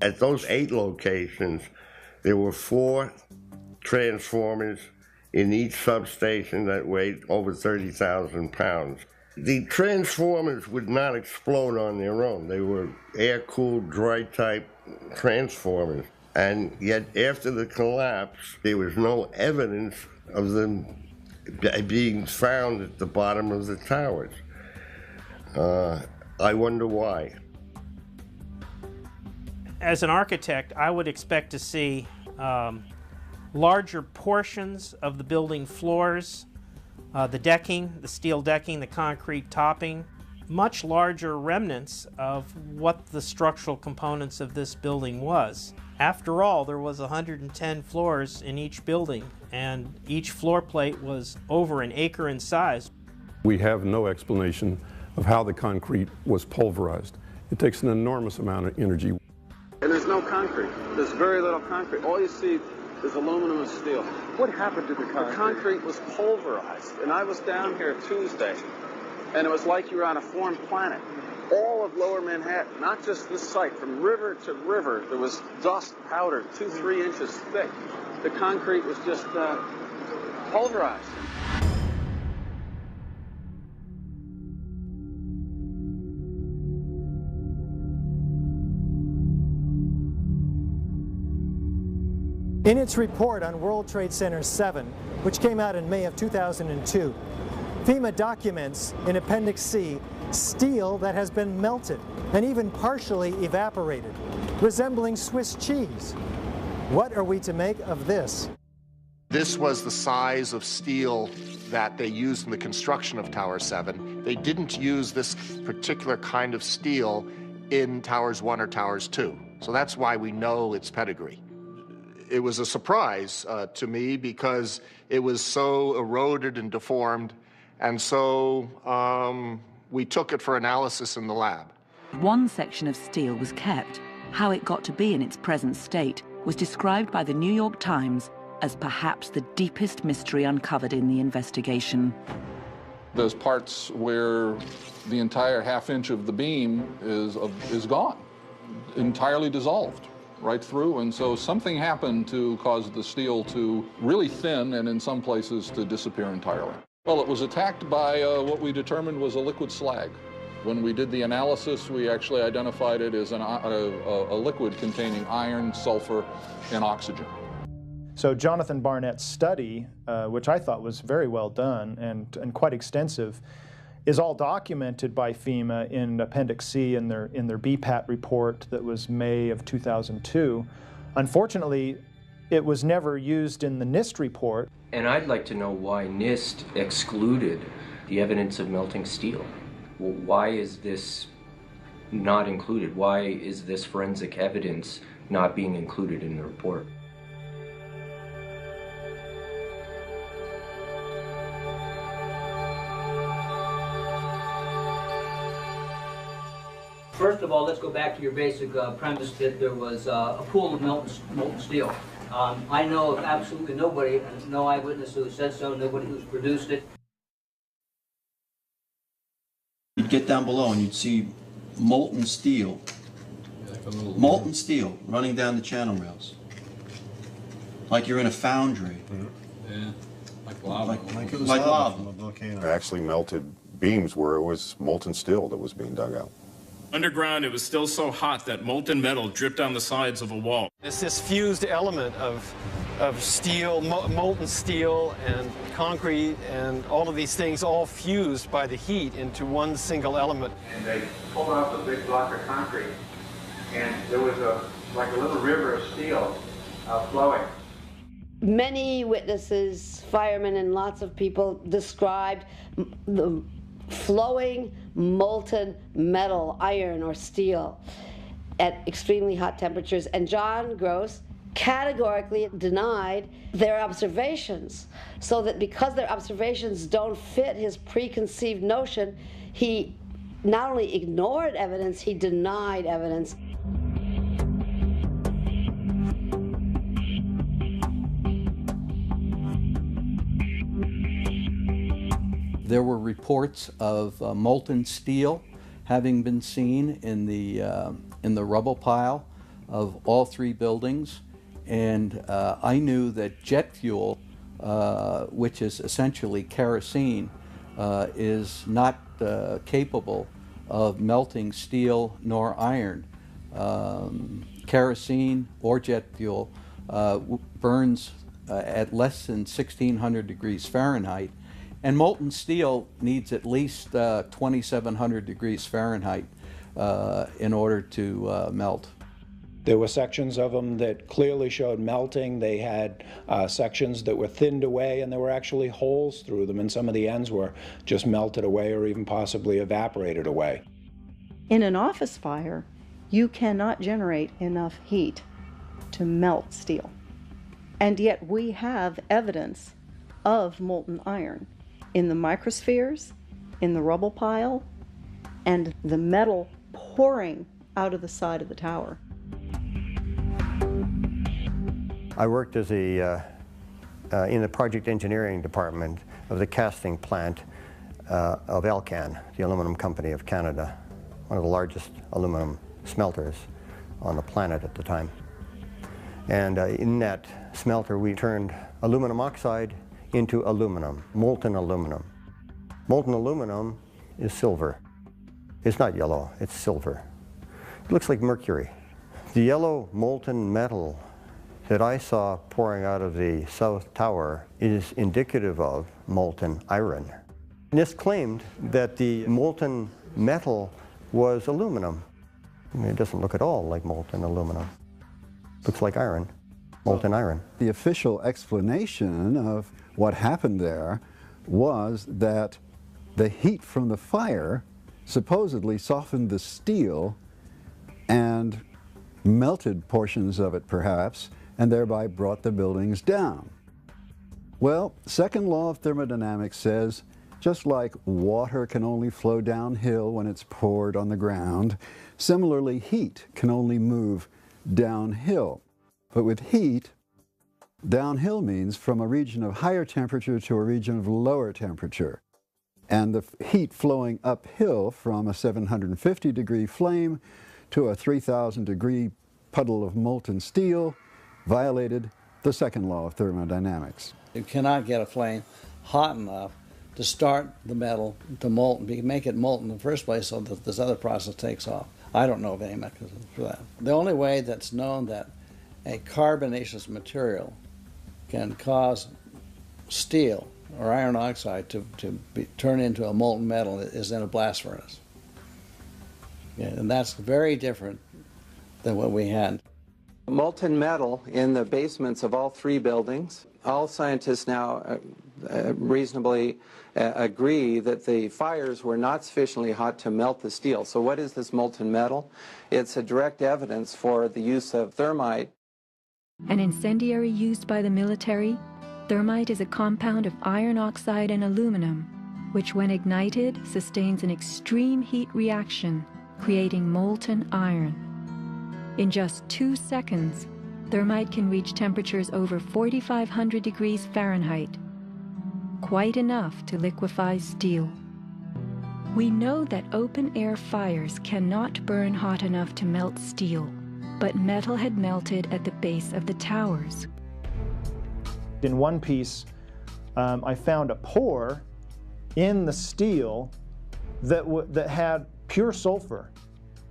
At those 8 locations, there were 4 transformers in each substation that weighed over 30,000 pounds. The transformers would not explode on their own. They were air-cooled, dry-type transformers. And yet, after the collapse, there was no evidence of them being found at the bottom of the towers. I wonder why. As an architect, I would expect to see larger portions of the building floors, the decking, the steel decking, the concrete topping, much larger remnants of what the structural components of this building was. After all, there was 110 floors in each building, and each floor plate was over an acre in size. We have no explanation of how the concrete was pulverized. It takes an enormous amount of energy. And there's no concrete. There's very little concrete. All you see is aluminum and steel. What happened to the concrete? The concrete was pulverized. And I was down here Tuesday, and it was like you were on a foreign planet. All of Lower Manhattan, not just this site, from river to river, there was dust powder 2-3 inches thick. The concrete was just pulverized. In its report on World Trade Center 7, which came out in May of 2002, FEMA documents in Appendix C steel that has been melted and even partially evaporated, resembling Swiss cheese. What are we to make of this? This was the size of steel that they used in the construction of Tower 7. They didn't use this particular kind of steel in Towers 1 or Towers 2. So that's why we know its pedigree. It was a surprise to me because it was so eroded and deformed, and so we took it for analysis in the lab. One section of steel was kept. How it got to be in its present state was described by the New York Times as perhaps the deepest mystery uncovered in the investigation. There's parts where the entire half-inch of the beam is gone, entirely dissolved right through, and so something happened to cause the steel to really thin and in some places to disappear entirely. Well, it was attacked by what we determined was a liquid slag. When we did the analysis, we actually identified it as a liquid containing iron, sulfur, and oxygen. So Jonathan Barnett's study, which I thought was very well done and quite extensive, is all documented by FEMA in Appendix C in their BPAT report that was May of 2002. Unfortunately, it was never used in the NIST report. And I'd like to know why NIST excluded the evidence of melting steel. Well, why is this not included? Why is this forensic evidence not being included in the report? First of all, let's go back to your basic premise that there was a pool of molten steel. I know of absolutely nobody, no eyewitness who said so, nobody who's produced it. You'd get down below and you'd see molten steel running down the channel rails. Like you're in a foundry. Yeah, like lava. Like it was lava from a volcano. Actually melted beams where it was molten steel that was being dug out. Underground, it was still so hot that molten metal dripped down the sides of a wall. It's this fused element of steel, molten steel and concrete and all of these things all fused by the heat into one single element. And they pulled off a big block of concrete, and there was like a little river of steel flowing. Many witnesses, firemen and lots of people described the flowing molten metal, iron or steel, at extremely hot temperatures. And John Gross categorically denied their observations, so that because their observations don't fit his preconceived notion, he not only ignored evidence, he denied evidence. There were reports of molten steel having been seen in the rubble pile of all three buildings, and I knew that jet fuel, which is essentially kerosene, is not capable of melting steel nor iron. Kerosene or jet fuel burns at less than 1600 degrees Fahrenheit. And molten steel needs at least 2,700 degrees Fahrenheit in order to melt. There were sections of them that clearly showed melting. They had sections that were thinned away, and there were actually holes through them, and some of the ends were just melted away or even possibly evaporated away. In an office fire, you cannot generate enough heat to melt steel. And yet we have evidence of molten iron in the microspheres, in the rubble pile, and the metal pouring out of the side of the tower. I worked as in the project engineering department of the casting plant of Elcan, the aluminum company of Canada, one of the largest aluminum smelters on the planet at the time. And in that smelter we turned aluminum oxide into aluminum, molten aluminum. Molten aluminum is silver. It's not yellow, it's silver. It looks like mercury. The yellow molten metal that I saw pouring out of the South Tower is indicative of molten iron. NIST claimed that the molten metal was aluminum. I mean, it doesn't look at all like molten aluminum. It looks like iron, molten iron. The official explanation of what happened there was that the heat from the fire supposedly softened the steel and melted portions of it perhaps, and thereby brought the buildings down. Well, second law of thermodynamics says just like water can only flow downhill when it's poured on the ground, similarly heat can only move downhill. But with heat, downhill means from a region of higher temperature to a region of lower temperature. And the heat flowing uphill from a 750 degree flame to a 3,000 degree puddle of molten steel violated the second law of thermodynamics. You cannot get a flame hot enough to start the metal to molten, make it molten in the first place so that this other process takes off. I don't know of any mechanism for that. The only way that's known that a carbonaceous material can cause steel or iron oxide to turn into a molten metal is in a blast furnace. Yeah, and that's very different than what we had. Molten metal in the basements of all three buildings. All scientists now reasonably agree that the fires were not sufficiently hot to melt the steel. So what is this molten metal? It's a direct evidence for the use of thermite. An incendiary used by the military, thermite is a compound of iron oxide and aluminum, which when ignited sustains an extreme heat reaction creating molten iron. In just 2 seconds, thermite can reach temperatures over 4,500 degrees Fahrenheit, quite enough to liquefy steel. We know that open-air fires cannot burn hot enough to melt steel, but metal had melted at the base of the towers. In one piece, I found a pore in the steel that had pure sulfur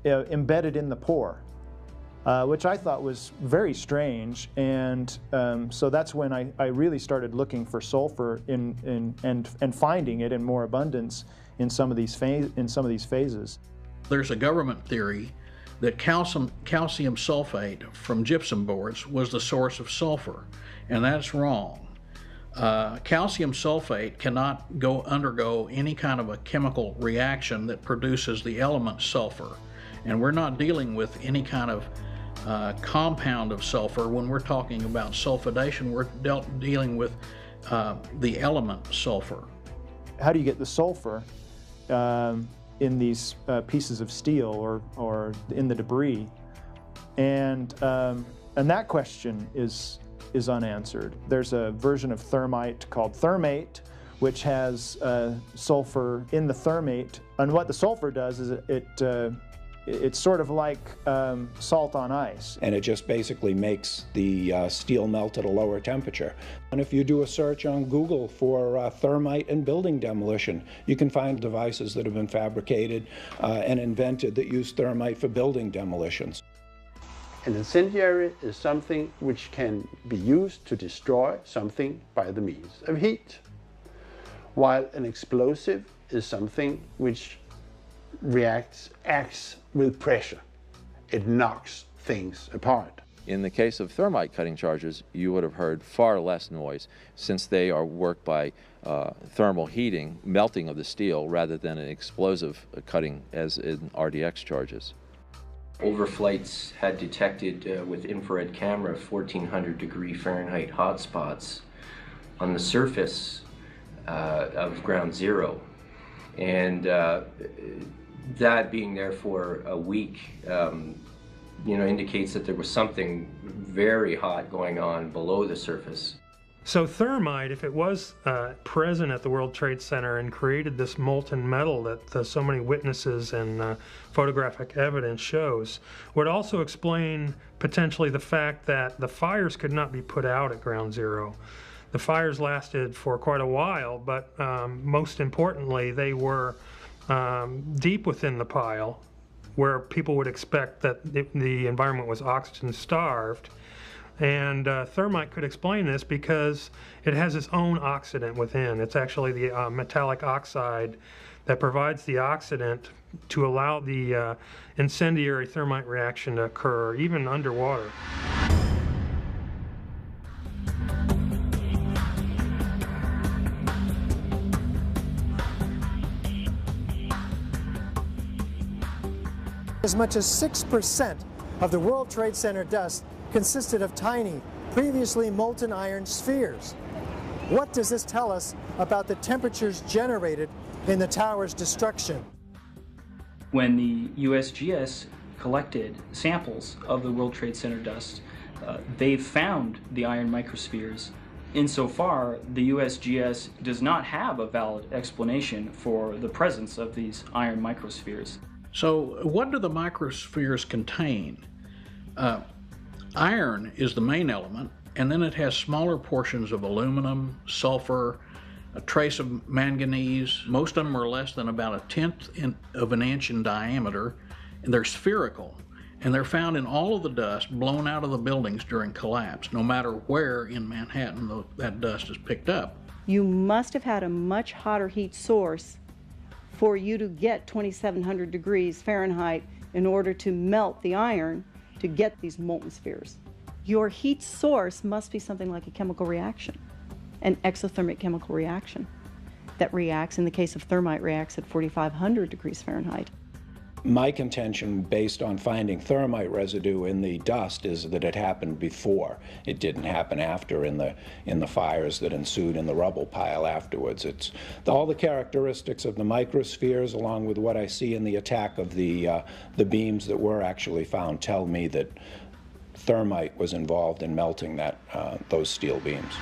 embedded in the pore, which I thought was very strange. And so that's when I really started looking for sulfur and finding it in more abundance in some of these phases. There's a government theory that calcium sulfate from gypsum boards was the source of sulfur, and that's wrong. Calcium sulfate cannot undergo any kind of a chemical reaction that produces the element sulfur, and we're not dealing with any kind of compound of sulfur. When we're talking about sulfidation, we're dealing with the element sulfur. How do you get the sulfur in these pieces of steel or in the debris? And that question is unanswered. There's a version of thermite called thermate, which has sulfur in the thermate. And what the sulfur does is it's sort of like salt on ice. And it just basically makes the steel melt at a lower temperature. And if you do a search on Google for thermite and building demolition, you can find devices that have been fabricated and invented that use thermite for building demolitions. An incendiary is something which can be used to destroy something by the means of heat, while an explosive is something which acts with pressure. It knocks things apart. In the case of thermite cutting charges, you would have heard far less noise, since they are worked by thermal heating, melting of the steel, rather than an explosive cutting as in RDX charges. Overflights had detected with infrared camera 1,400 degree Fahrenheit hotspots on the surface of ground zero. And that being there for a week, indicates that there was something very hot going on below the surface. So thermite, if it was present at the World Trade Center and created this molten metal that so many witnesses and photographic evidence shows, would also explain potentially the fact that the fires could not be put out at ground zero. The fires lasted for quite a while, but most importantly, they were deep within the pile, where people would expect that the environment was oxygen starved. And thermite could explain this because it has its own oxidant within. It's actually the metallic oxide that provides the oxidant to allow the incendiary thermite reaction to occur, even underwater. As much as 6% of the World Trade Center dust consisted of tiny, previously molten iron spheres. What does this tell us about the temperatures generated in the tower's destruction? When the USGS collected samples of the World Trade Center dust, they found the iron microspheres. Insofar, the USGS does not have a valid explanation for the presence of these iron microspheres. So what do the microspheres contain? Iron is the main element, and then it has smaller portions of aluminum, sulfur, a trace of manganese. Most of them are less than about 1/10 of an inch in diameter, and they're spherical. And they're found in all of the dust blown out of the buildings during collapse, no matter where in Manhattan that dust is picked up. You must have had a much hotter heat source for you to get 2,700 degrees Fahrenheit in order to melt the iron to get these molten spheres. Your heat source must be something like a chemical reaction, an exothermic chemical reaction that reacts, in the case of thermite, reacts at 4,500 degrees Fahrenheit. My contention, based on finding thermite residue in the dust, is that it happened before. It didn't happen after in the fires that ensued in the rubble pile afterwards. It's all the characteristics of the microspheres, along with what I see in the attack of the beams that were actually found, tell me that thermite was involved in melting those steel beams.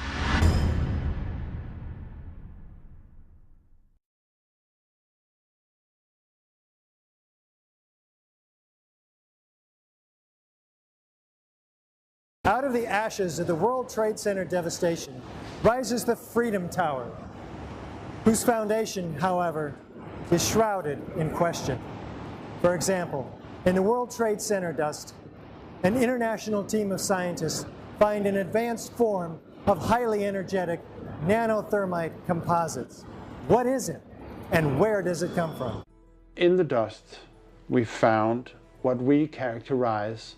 Out of the ashes of the World Trade Center devastation rises the Freedom Tower, whose foundation, however, is shrouded in question. For example, in the World Trade Center dust, an international team of scientists find an advanced form of highly energetic nanothermite composites. What is it, and where does it come from? In the dust, we found what we characterize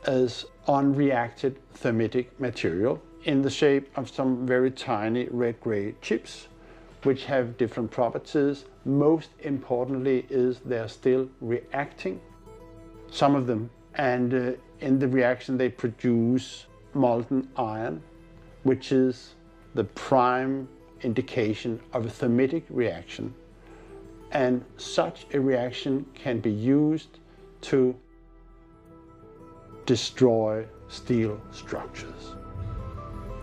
as unreacted thermitic material in the shape of some very tiny red-gray chips, which have different properties. Most importantly is they're still reacting, some of them, and in the reaction they produce molten iron, which is the prime indication of a thermitic reaction. And such a reaction can be used to destroy steel structures.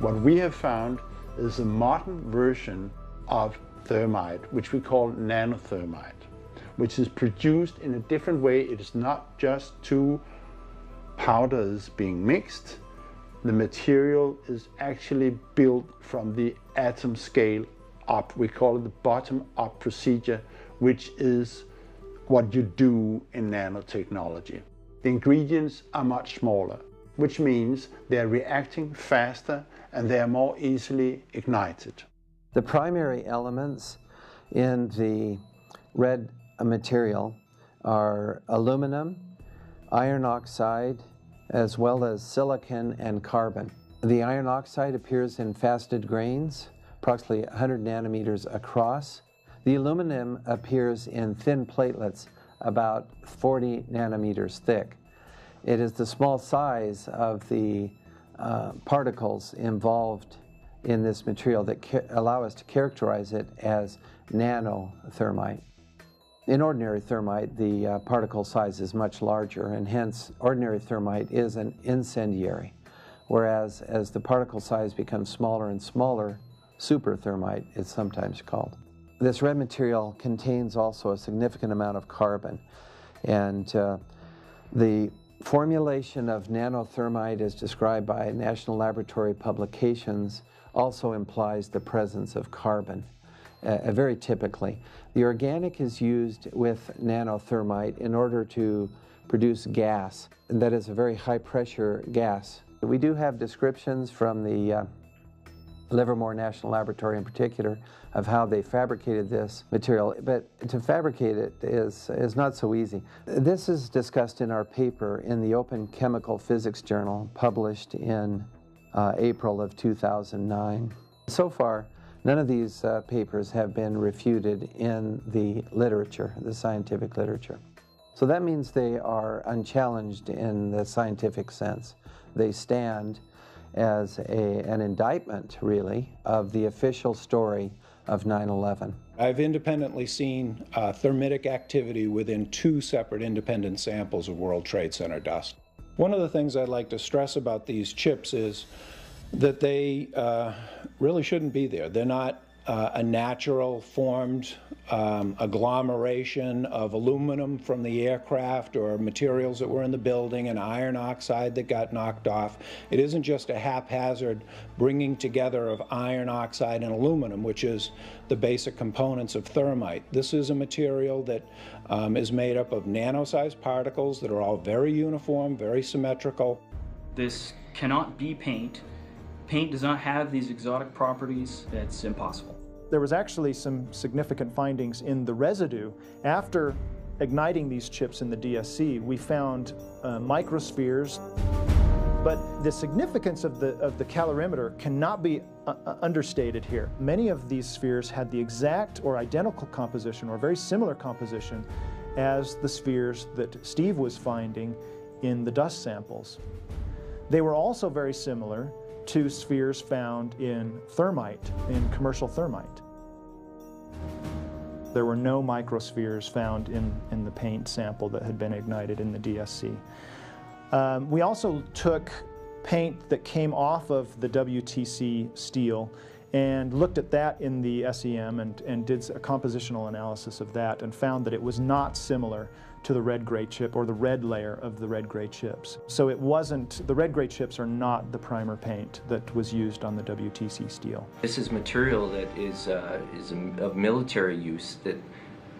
What we have found is a modern version of thermite, which we call nanothermite, which is produced in a different way. It is not just two powders being mixed. The material is actually built from the atom scale up. We call it the bottom-up procedure, which is what you do in nanotechnology. The ingredients are much smaller, which means they're reacting faster and they're more easily ignited. The primary elements in the red material are aluminum, iron oxide, as well as silicon and carbon. The iron oxide appears in faceted grains, approximately 100 nanometers across. The aluminum appears in thin platelets, about 40 nanometers thick. It is the small size of the particles involved in this material that allow us to characterize it as nanothermite. In ordinary thermite, the particle size is much larger, and hence ordinary thermite is an incendiary, whereas as the particle size becomes smaller and smaller, superthermite is sometimes called. This red material contains also a significant amount of carbon, and the formulation of nanothermite as described by National Laboratory publications also implies the presence of carbon, very typically. The organic is used with nanothermite in order to produce gas, and that is a very high pressure gas. We do have descriptions from the Livermore National Laboratory in particular of how they fabricated this material, but to fabricate it is not so easy. This is discussed in our paper in the Open Chemical Physics Journal, published in April of 2009. So far, none of these papers have been refuted in the literature, the scientific literature. So that means they are unchallenged in the scientific sense. They stand as an indictment, really, of the official story of 9/11. I've independently seen thermitic activity within 2 separate independent samples of World Trade Center dust. One of the things I'd like to stress about these chips is that they really shouldn't be there. They're not a natural formed agglomeration of aluminum from the aircraft or materials that were in the building and iron oxide that got knocked off. It isn't just a haphazard bringing together of iron oxide and aluminum, which is the basic components of thermite. This is a material that is made up of nano-sized particles that are all very uniform, very symmetrical. This cannot be paint. Paint does not have these exotic properties. It's impossible. There was actually some significant findings in the residue. After igniting these chips in the DSC, we found microspheres. But the significance of the calorimeter cannot be understated here. Many of these spheres had the exact or identical composition or very similar composition as the spheres that Steve was finding in the dust samples. They were also very similar to spheres found in thermite, in commercial thermite. There were no microspheres found in the paint sample that had been ignited in the DSC. We also took paint that came off of the WTC steel and looked at that in the SEM and did a compositional analysis of that and found that it was not similar to the red-gray chip or the red layer of the red-gray chips. So it wasn't, the red-gray chips are not the primer paint that was used on the WTC steel. This is material that is of military use that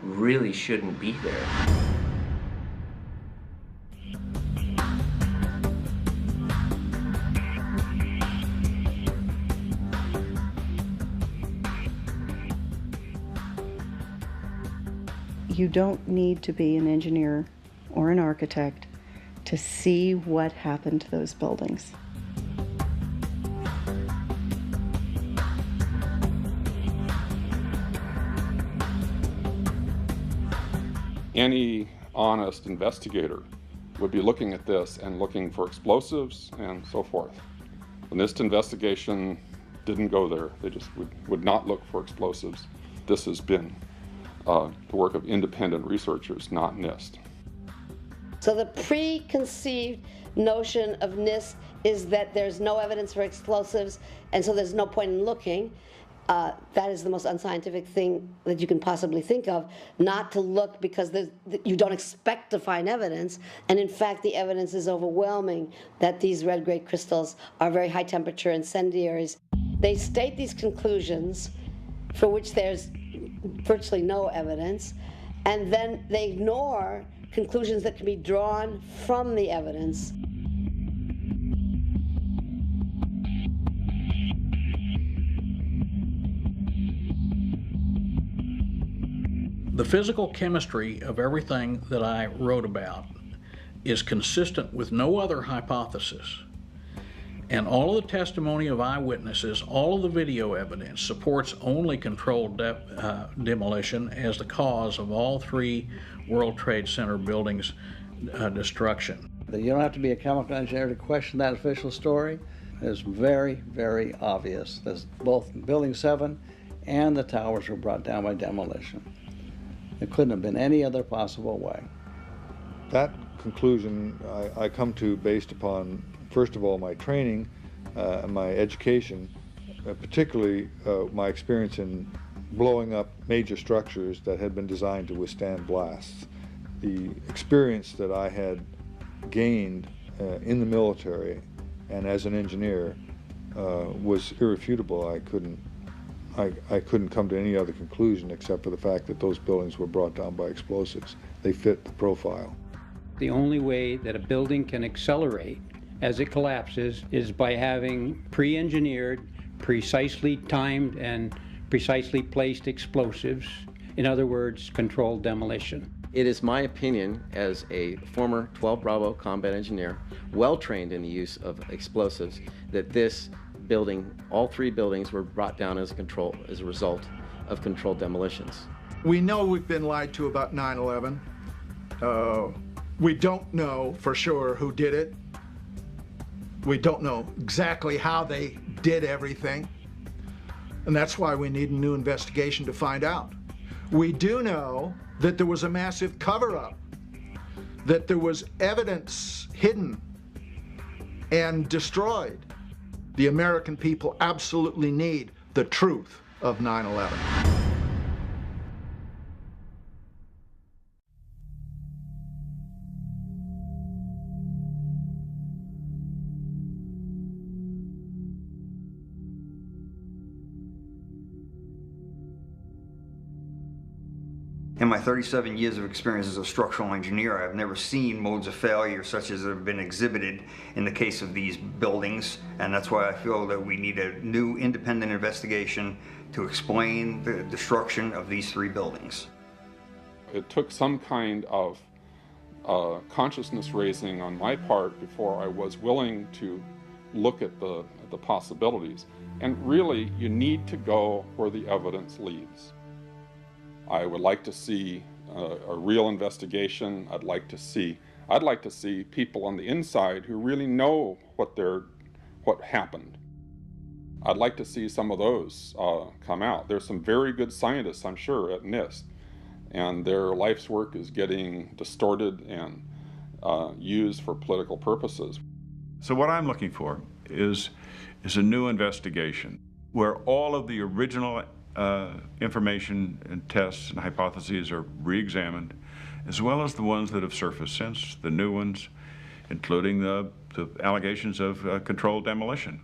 really shouldn't be there. You don't need to be an engineer or an architect to see what happened to those buildings. Any honest investigator would be looking at this and looking for explosives and so forth. The NIST investigation didn't go there. They just would not look for explosives. This has been the work of independent researchers, not NIST. So the preconceived notion of NIST is that there's no evidence for explosives, and so there's no point in looking. That is the most unscientific thing that you can possibly think of, not to look because you don't expect to find evidence, and in fact the evidence is overwhelming that these red-gray crystals are very high-temperature incendiaries. They state these conclusions for which there's virtually no evidence, and then they ignore conclusions that can be drawn from the evidence. The physical chemistry of everything that I wrote about is consistent with no other hypothesis. And all of the testimony of eyewitnesses, all of the video evidence supports only controlled demolition as the cause of all three World Trade Center buildings' destruction. You don't have to be a chemical engineer to question that official story. It's very, very obvious that both Building 7 and the towers were brought down by demolition. It couldn't have been any other possible way. That conclusion I come to based upon, first of all, my training and my education, particularly my experience in blowing up major structures that had been designed to withstand blasts. The experience that I had gained in the military and as an engineer was irrefutable. I couldn't come to any other conclusion except for the fact that those buildings were brought down by explosives. They fit the profile. The only way that a building can accelerate as it collapses is by having pre-engineered, precisely timed, and precisely placed explosives. In other words, controlled demolition. It is my opinion as a former 12 Bravo combat engineer, well trained in the use of explosives, that this building, all three buildings were brought down as a result of controlled demolitions. We know we've been lied to about 9/11. We don't know for sure who did it. We don't know exactly how they did everything. And that's why we need a new investigation to find out. We do know that there was a massive cover-up, that there was evidence hidden and destroyed. The American people absolutely need the truth of 9/11. In my 37 years of experience as a structural engineer, I've never seen modes of failure such as have been exhibited in the case of these buildings, and that's why I feel that we need a new independent investigation to explain the destruction of these three buildings. It took some kind of consciousness raising on my part before I was willing to look at the possibilities. And really, you need to go where the evidence leads. I would like to see a real investigation. I'd like to see people on the inside who really know what happened. I'd like to see some of those come out. There's some very good scientists, I'm sure, at NIST, and their life's work is getting distorted and used for political purposes. So what I'm looking for is a new investigation where all of the original information and tests and hypotheses are re-examined, as well as the ones that have surfaced since, the new ones, including the allegations of controlled demolition.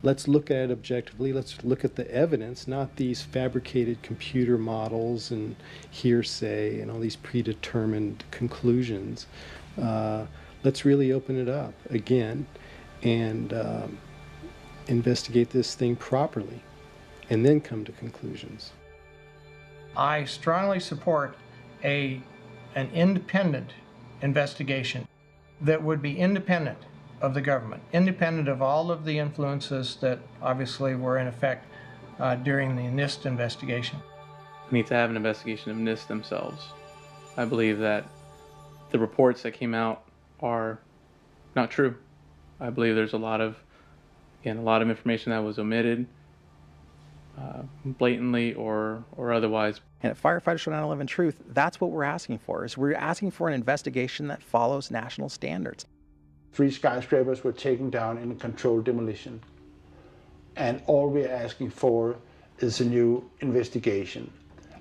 Let's look at it objectively. Let's look at the evidence, not these fabricated computer models and hearsay and all these predetermined conclusions. Let's really open it up again and investigate this thing properly and then come to conclusions. I strongly support an independent investigation that would be independent of the government, independent of all of the influences that obviously were in effect during the NIST investigation. We need to have an investigation of NIST themselves. I believe that the reports that came out are not true. I believe there's a lot of information that was omitted, blatantly or otherwise. And at Firefighters for 9/11 Truth, that's what we're asking for, is we're asking for an investigation that follows national standards. 3 skyscrapers were taken down in a controlled demolition. And all we're asking for is a new investigation.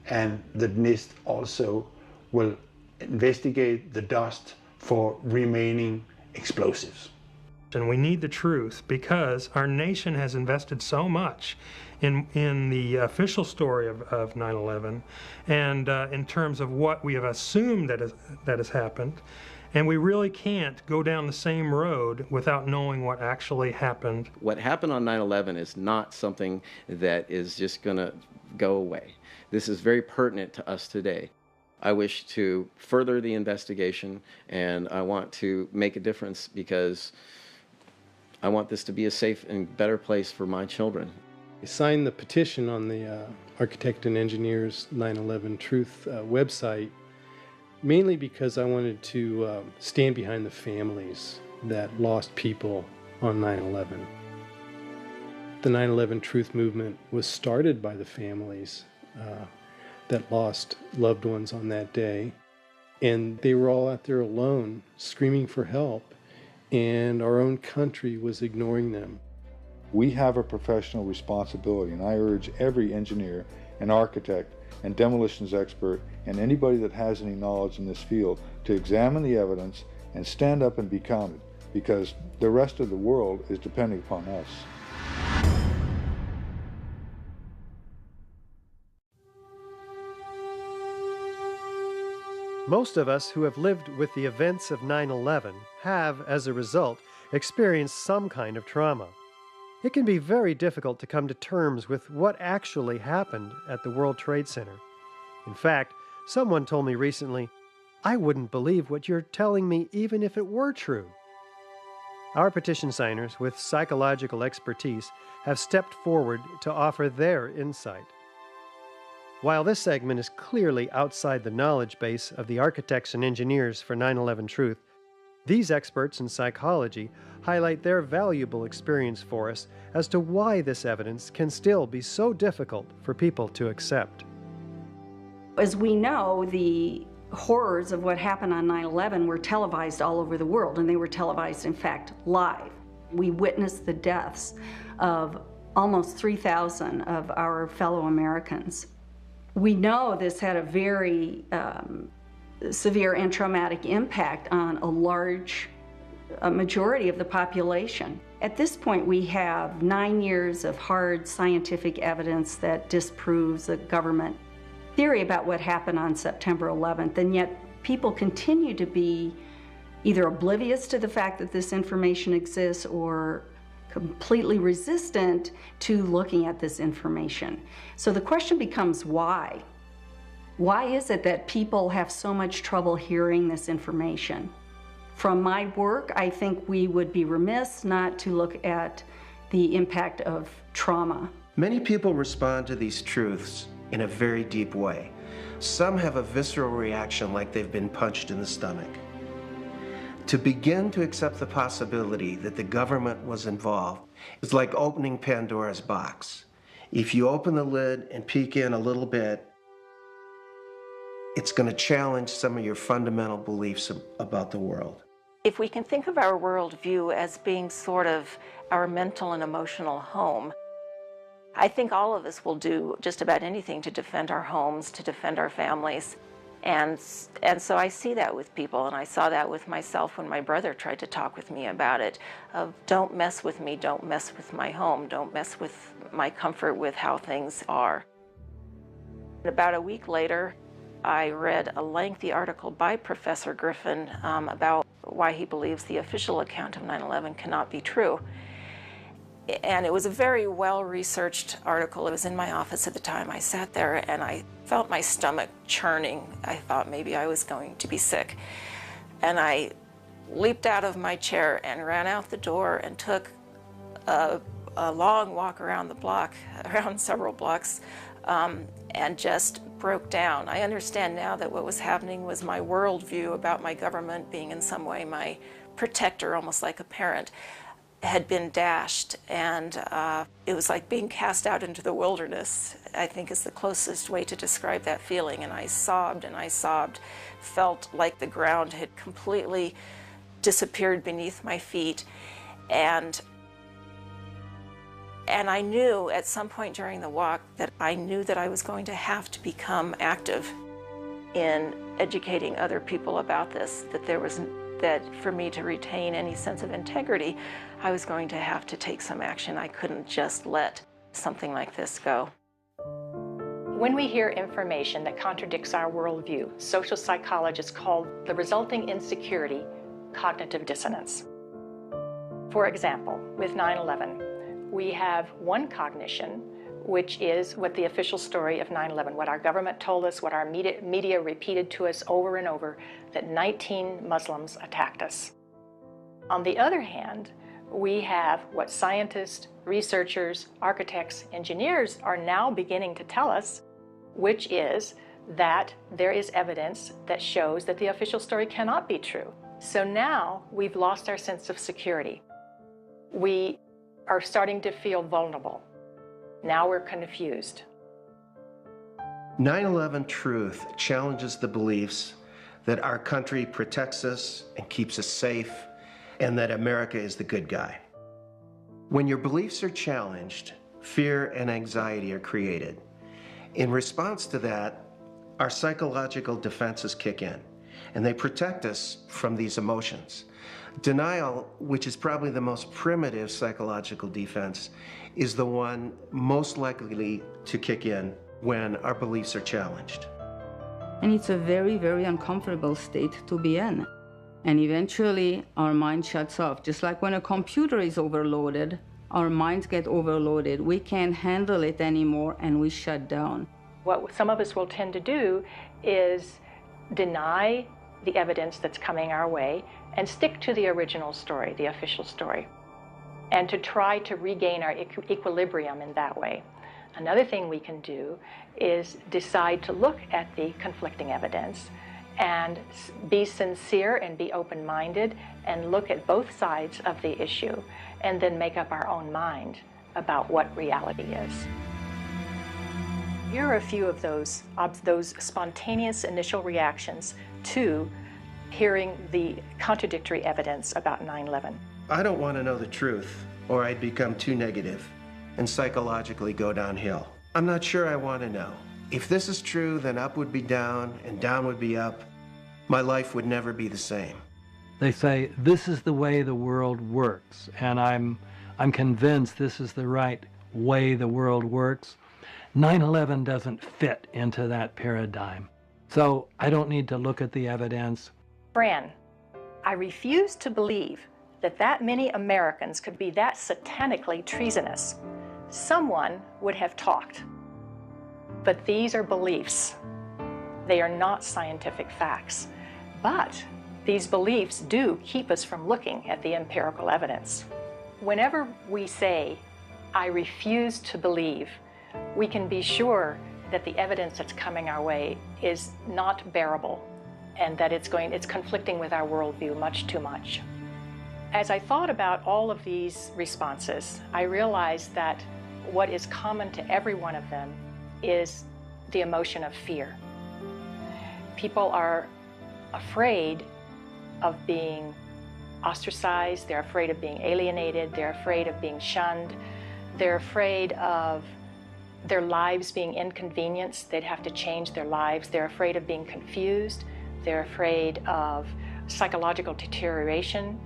And the NIST also will investigate the dust for remaining explosives. And we need the truth because our nation has invested so much in the official story of 9/11 and in terms of what we have assumed that has happened. And we really can't go down the same road without knowing what actually happened. What happened on 9/11 is not something that is just going to go away. This is very pertinent to us today. I wish to further the investigation, and I want to make a difference because I want this to be a safe and better place for my children. I signed the petition on the Architect and Engineers 9/11 Truth website mainly because I wanted to stand behind the families that lost people on 9/11. The 9/11 Truth movement was started by the families that lost loved ones on that day, and they were all out there alone screaming for help, and our own country was ignoring them. We have a professional responsibility, and I urge every engineer and architect and demolitions expert and anybody that has any knowledge in this field to examine the evidence and stand up and be counted, because the rest of the world is depending upon us. Most of us who have lived with the events of 9/11 have, as a result, experienced some kind of trauma. It can be very difficult to come to terms with what actually happened at the World Trade Center. In fact, someone told me recently, "I wouldn't believe what you're telling me even if it were true." Our petition signers with psychological expertise have stepped forward to offer their insight. While this segment is clearly outside the knowledge base of the architects and engineers for 9/11 Truth, these experts in psychology highlight their valuable experience for us as to why this evidence can still be so difficult for people to accept. As we know, the horrors of what happened on 9/11 were televised all over the world, and they were televised, in fact, live. We witnessed the deaths of almost 3,000 of our fellow Americans. We know this had a very severe and traumatic impact on a large majority of the population. At this point, we have 9 years of hard scientific evidence that disproves the government theory about what happened on September 11th, and yet people continue to be either oblivious to the fact that this information exists or completely resistant to looking at this information. So the question becomes why? Why is it that people have so much trouble hearing this information? From my work, I think we would be remiss not to look at the impact of trauma. Many people respond to these truths in a very deep way. Some have a visceral reaction like they've been punched in the stomach. To begin to accept the possibility that the government was involved is like opening Pandora's box. If you open the lid and peek in a little bit, it's going to challenge some of your fundamental beliefs about the world. If we can think of our worldview as being sort of our mental and emotional home, I think all of us will do just about anything to defend our homes, to defend our families. And so I see that with people, and I saw that with myself when my brother tried to talk with me about it, of don't mess with me, don't mess with my home, don't mess with my comfort with how things are. About a week later, I read a lengthy article by Professor Griffin about why he believes the official account of 9/11 cannot be true. And it was a very well-researched article. It was in my office at the time. I sat there and I felt my stomach churning. I thought maybe I was going to be sick. And I leaped out of my chair and ran out the door and took a long walk around the block, around several blocks, and just broke down. I understand now that what was happening was my worldview about my government being in some way my protector, almost like a parent, had been dashed, and it was like being cast out into the wilderness, I think is the closest way to describe that feeling. And I sobbed, felt like the ground had completely disappeared beneath my feet. And I knew at some point during the walk that I knew that I was going to have to become active in educating other people about this, that for me to retain any sense of integrity, I was going to have to take some action. I couldn't just let something like this go. When we hear information that contradicts our worldview, social psychologists call the resulting insecurity cognitive dissonance. For example, with 9/11, we have one cognition, which is what the official story of 9/11, what our government told us, what our media repeated to us over and over, that 19 Muslims attacked us. On the other hand, we have what scientists, researchers, architects, engineers are now beginning to tell us, which is that there is evidence that shows that the official story cannot be true. So now we've lost our sense of security. We are starting to feel vulnerable. Now we're confused. 9/11 truth challenges the beliefs that our country protects us and keeps us safe, and that America is the good guy. When your beliefs are challenged, fear and anxiety are created. In response to that, our psychological defenses kick in, and they protect us from these emotions. Denial, which is probably the most primitive psychological defense, is the one most likely to kick in when our beliefs are challenged. And it's a very, very uncomfortable state to be in. And eventually our mind shuts off. Just like when a computer is overloaded, our minds get overloaded. We can't handle it anymore and we shut down. What some of us will tend to do is deny the evidence that's coming our way and stick to the original story, the official story, and to try to regain our equilibrium in that way. Another thing we can do is decide to look at the conflicting evidence and be sincere and be open-minded and look at both sides of the issue and then make up our own mind about what reality is. Here are a few of those spontaneous initial reactions to hearing the contradictory evidence about 9/11. I don't want to know the truth, or I'd become too negative and psychologically go downhill. I'm not sure I want to know. If this is true, then up would be down and down would be up. My life would never be the same. They say this is the way the world works, and I'm convinced this is the right way the world works. 9/11 doesn't fit into that paradigm. So I don't need to look at the evidence. Fran, I refuse to believe that many Americans could be that satanically treasonous. Someone would have talked. But these are beliefs. They are not scientific facts. But these beliefs do keep us from looking at the empirical evidence. Whenever we say, I refuse to believe, we can be sure that the evidence that's coming our way is not bearable and that it's conflicting with our worldview much too much. As I thought about all of these responses, I realized that what is common to every one of them is the emotion of fear. People are afraid of being ostracized, they're afraid of being alienated, they're afraid of being shunned, they're afraid of their lives being inconvenienced, they'd have to change their lives, they're afraid of being confused, they're afraid of psychological deterioration,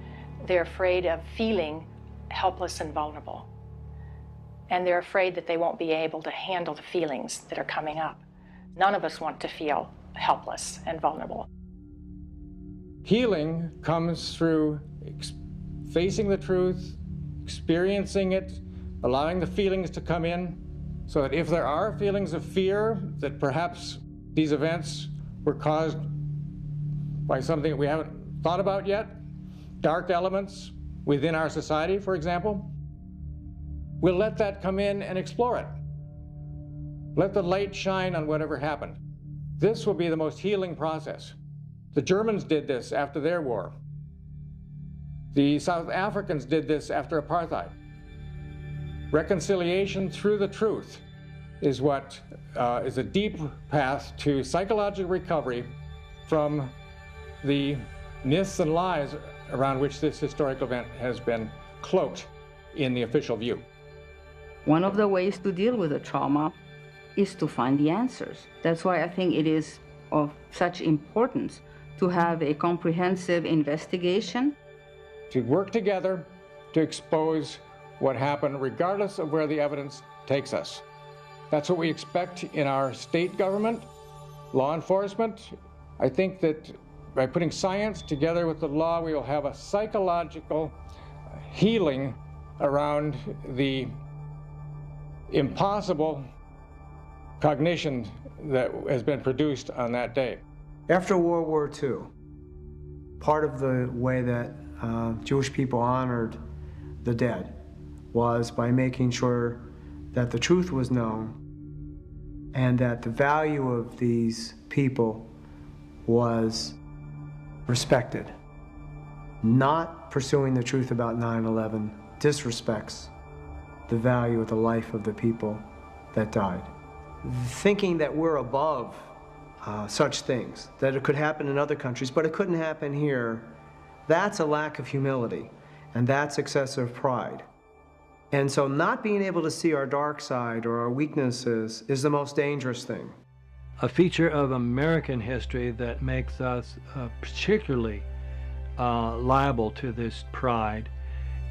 they're afraid of feeling helpless and vulnerable. And they're afraid that they won't be able to handle the feelings that are coming up. None of us want to feel helpless and vulnerable. Healing comes through facing the truth, experiencing it, allowing the feelings to come in, so that if there are feelings of fear that perhaps these events were caused by something that we haven't thought about yet, dark elements within our society, for example, we'll let that come in and explore it. Let the light shine on whatever happened. This will be the most healing process. The Germans did this after their war. The South Africans did this after apartheid. Reconciliation through the truth is what is a deep path to psychological recovery from the myths and lies around which this historic event has been cloaked in the official view. One of the ways to deal with the trauma is to find the answers. That's why I think it is of such importance to have a comprehensive investigation. To work together to expose what happened, regardless of where the evidence takes us. That's what we expect in our state government, law enforcement. I think that by putting science together with the law, we will have a psychological healing around the impossible cognition that has been produced on that day. After World War II, part of the way that Jewish people honored the dead was by making sure that the truth was known and that the value of these people was respected. Not pursuing the truth about 9/11 disrespects the value of the life of the people that died. Thinking that we're above such things, that it could happen in other countries, but it couldn't happen here, that's a lack of humility, and that's excessive pride. And so not being able to see our dark side or our weaknesses is the most dangerous thing. A feature of American history that makes us particularly liable to this pride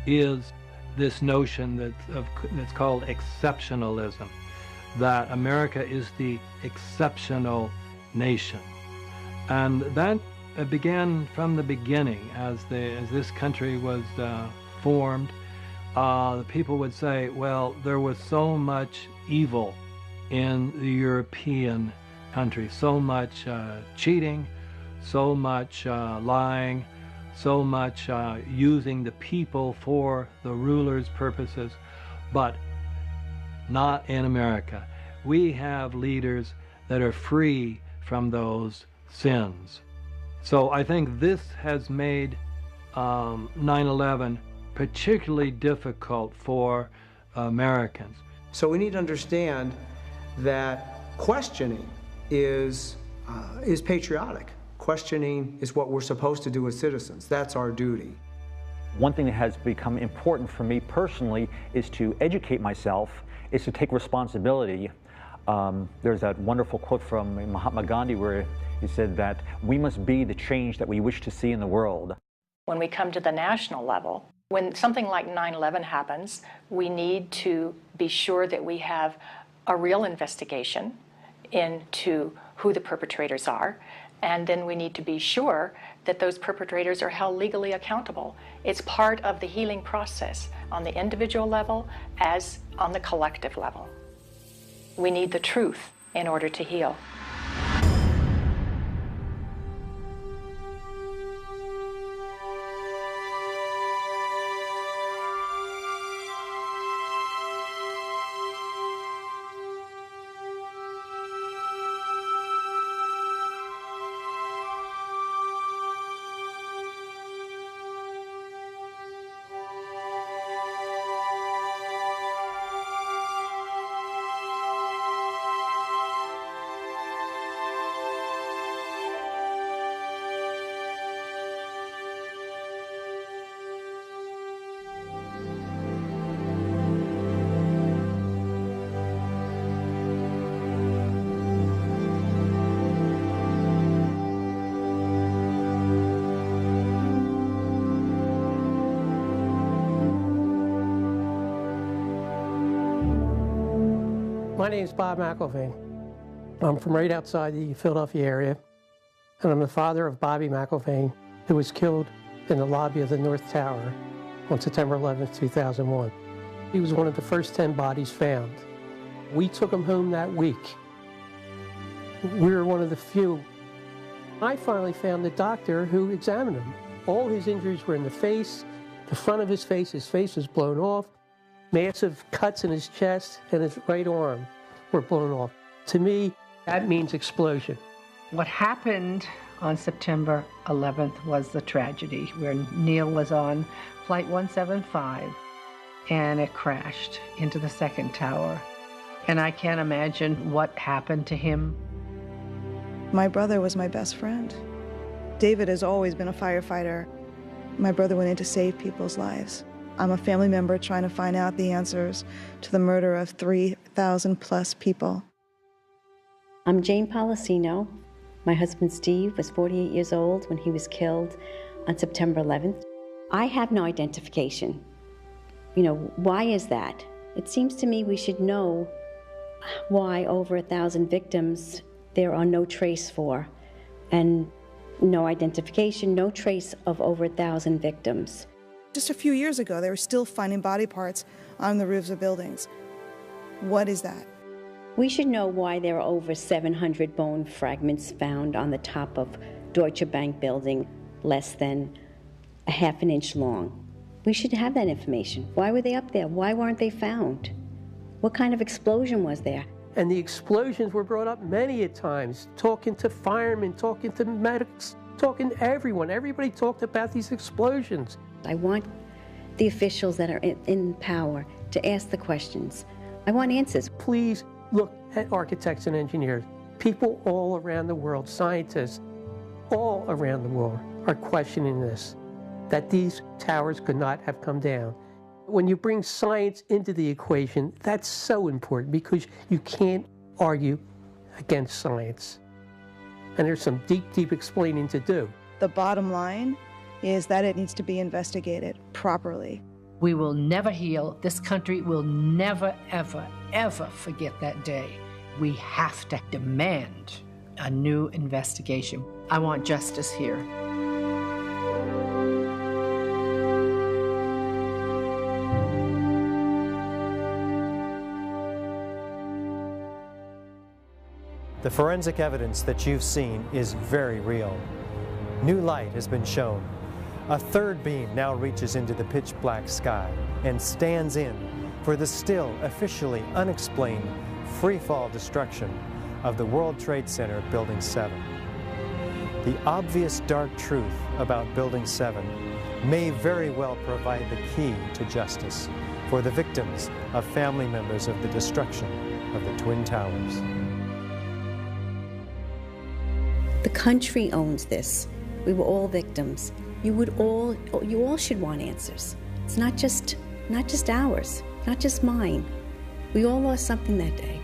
is this notion that's called exceptionalism, that America is the exceptional nation. And that began from the beginning. As this country was formed, the people would say, well, there was so much evil in the European countries, so much cheating, so much lying, so much using the people for the ruler's purposes, but not in America. We have leaders that are free from those sins. So I think this has made 9/11 particularly difficult for Americans. So we need to understand that questioning is patriotic. Questioning is what we're supposed to do as citizens. That's our duty. One thing that has become important for me personally is to educate myself, is to take responsibility. There's that wonderful quote from Mahatma Gandhi where he said that we must be the change that we wish to see in the world. When we come to the national level, when something like 9/11 happens, we need to be sure that we have a real investigation into who the perpetrators are, and then we need to be sure that those perpetrators are held legally accountable. It's part of the healing process on the individual level as on the collective level. We need the truth in order to heal. My name is Bob McIlvaine. I'm from right outside the Philadelphia area, and I'm the father of Bobby McIlvaine, who was killed in the lobby of the North Tower on September 11th, 2001. He was one of the first 10 bodies found. We took him home that week. We were one of the few. I finally found the doctor who examined him. All his injuries were in the face, the front of his face was blown off, massive cuts in his chest and his right arm were blown off. To me, that means explosion. What happened on September 11th was the tragedy where Neil was on Flight 175 and it crashed into the second tower. And I can't imagine what happened to him. My brother was my best friend. David has always been a firefighter. My brother went in to save people's lives. I'm a family member trying to find out the answers to the murder of 3,000 plus people. I'm Jane Policino. My husband Steve was 48 years old when he was killed on September 11th. I have no identification. You know, why is that? It seems to me we should know why over 1,000 victims there are no trace for, and no identification, no trace of over 1,000 victims. Just a few years ago, they were still finding body parts on the roofs of buildings. What is that? We should know why there are over 700 bone fragments found on the top of Deutsche Bank building, less than a half an inch long. We should have that information. Why were they up there? Why weren't they found? What kind of explosion was there? And the explosions were brought up many a times, talking to firemen, talking to medics, talking to everyone. Everybody talked about these explosions. I want the officials that are in power to ask the questions. I want answers. Please look at architects and engineers. People all around the world, scientists, all around the world are questioning this, that these towers could not have come down. When you bring science into the equation, that's so important because you can't argue against science. And there's some deep, deep explaining to do. The bottom line is that it needs to be investigated properly. We will never heal. This country will never, ever, ever forget that day. We have to demand a new investigation. I want justice here. The forensic evidence that you've seen is very real. New light has been shown. A third beam now reaches into the pitch black sky and stands in for the still officially unexplained free-fall destruction of the World Trade Center Building 7. The obvious dark truth about Building 7 may very well provide the key to justice for the victims of family members of the destruction of the Twin Towers. The country owns this. We were all victims. You all should want answers. It's not just ours, not just mine. We all lost something that day.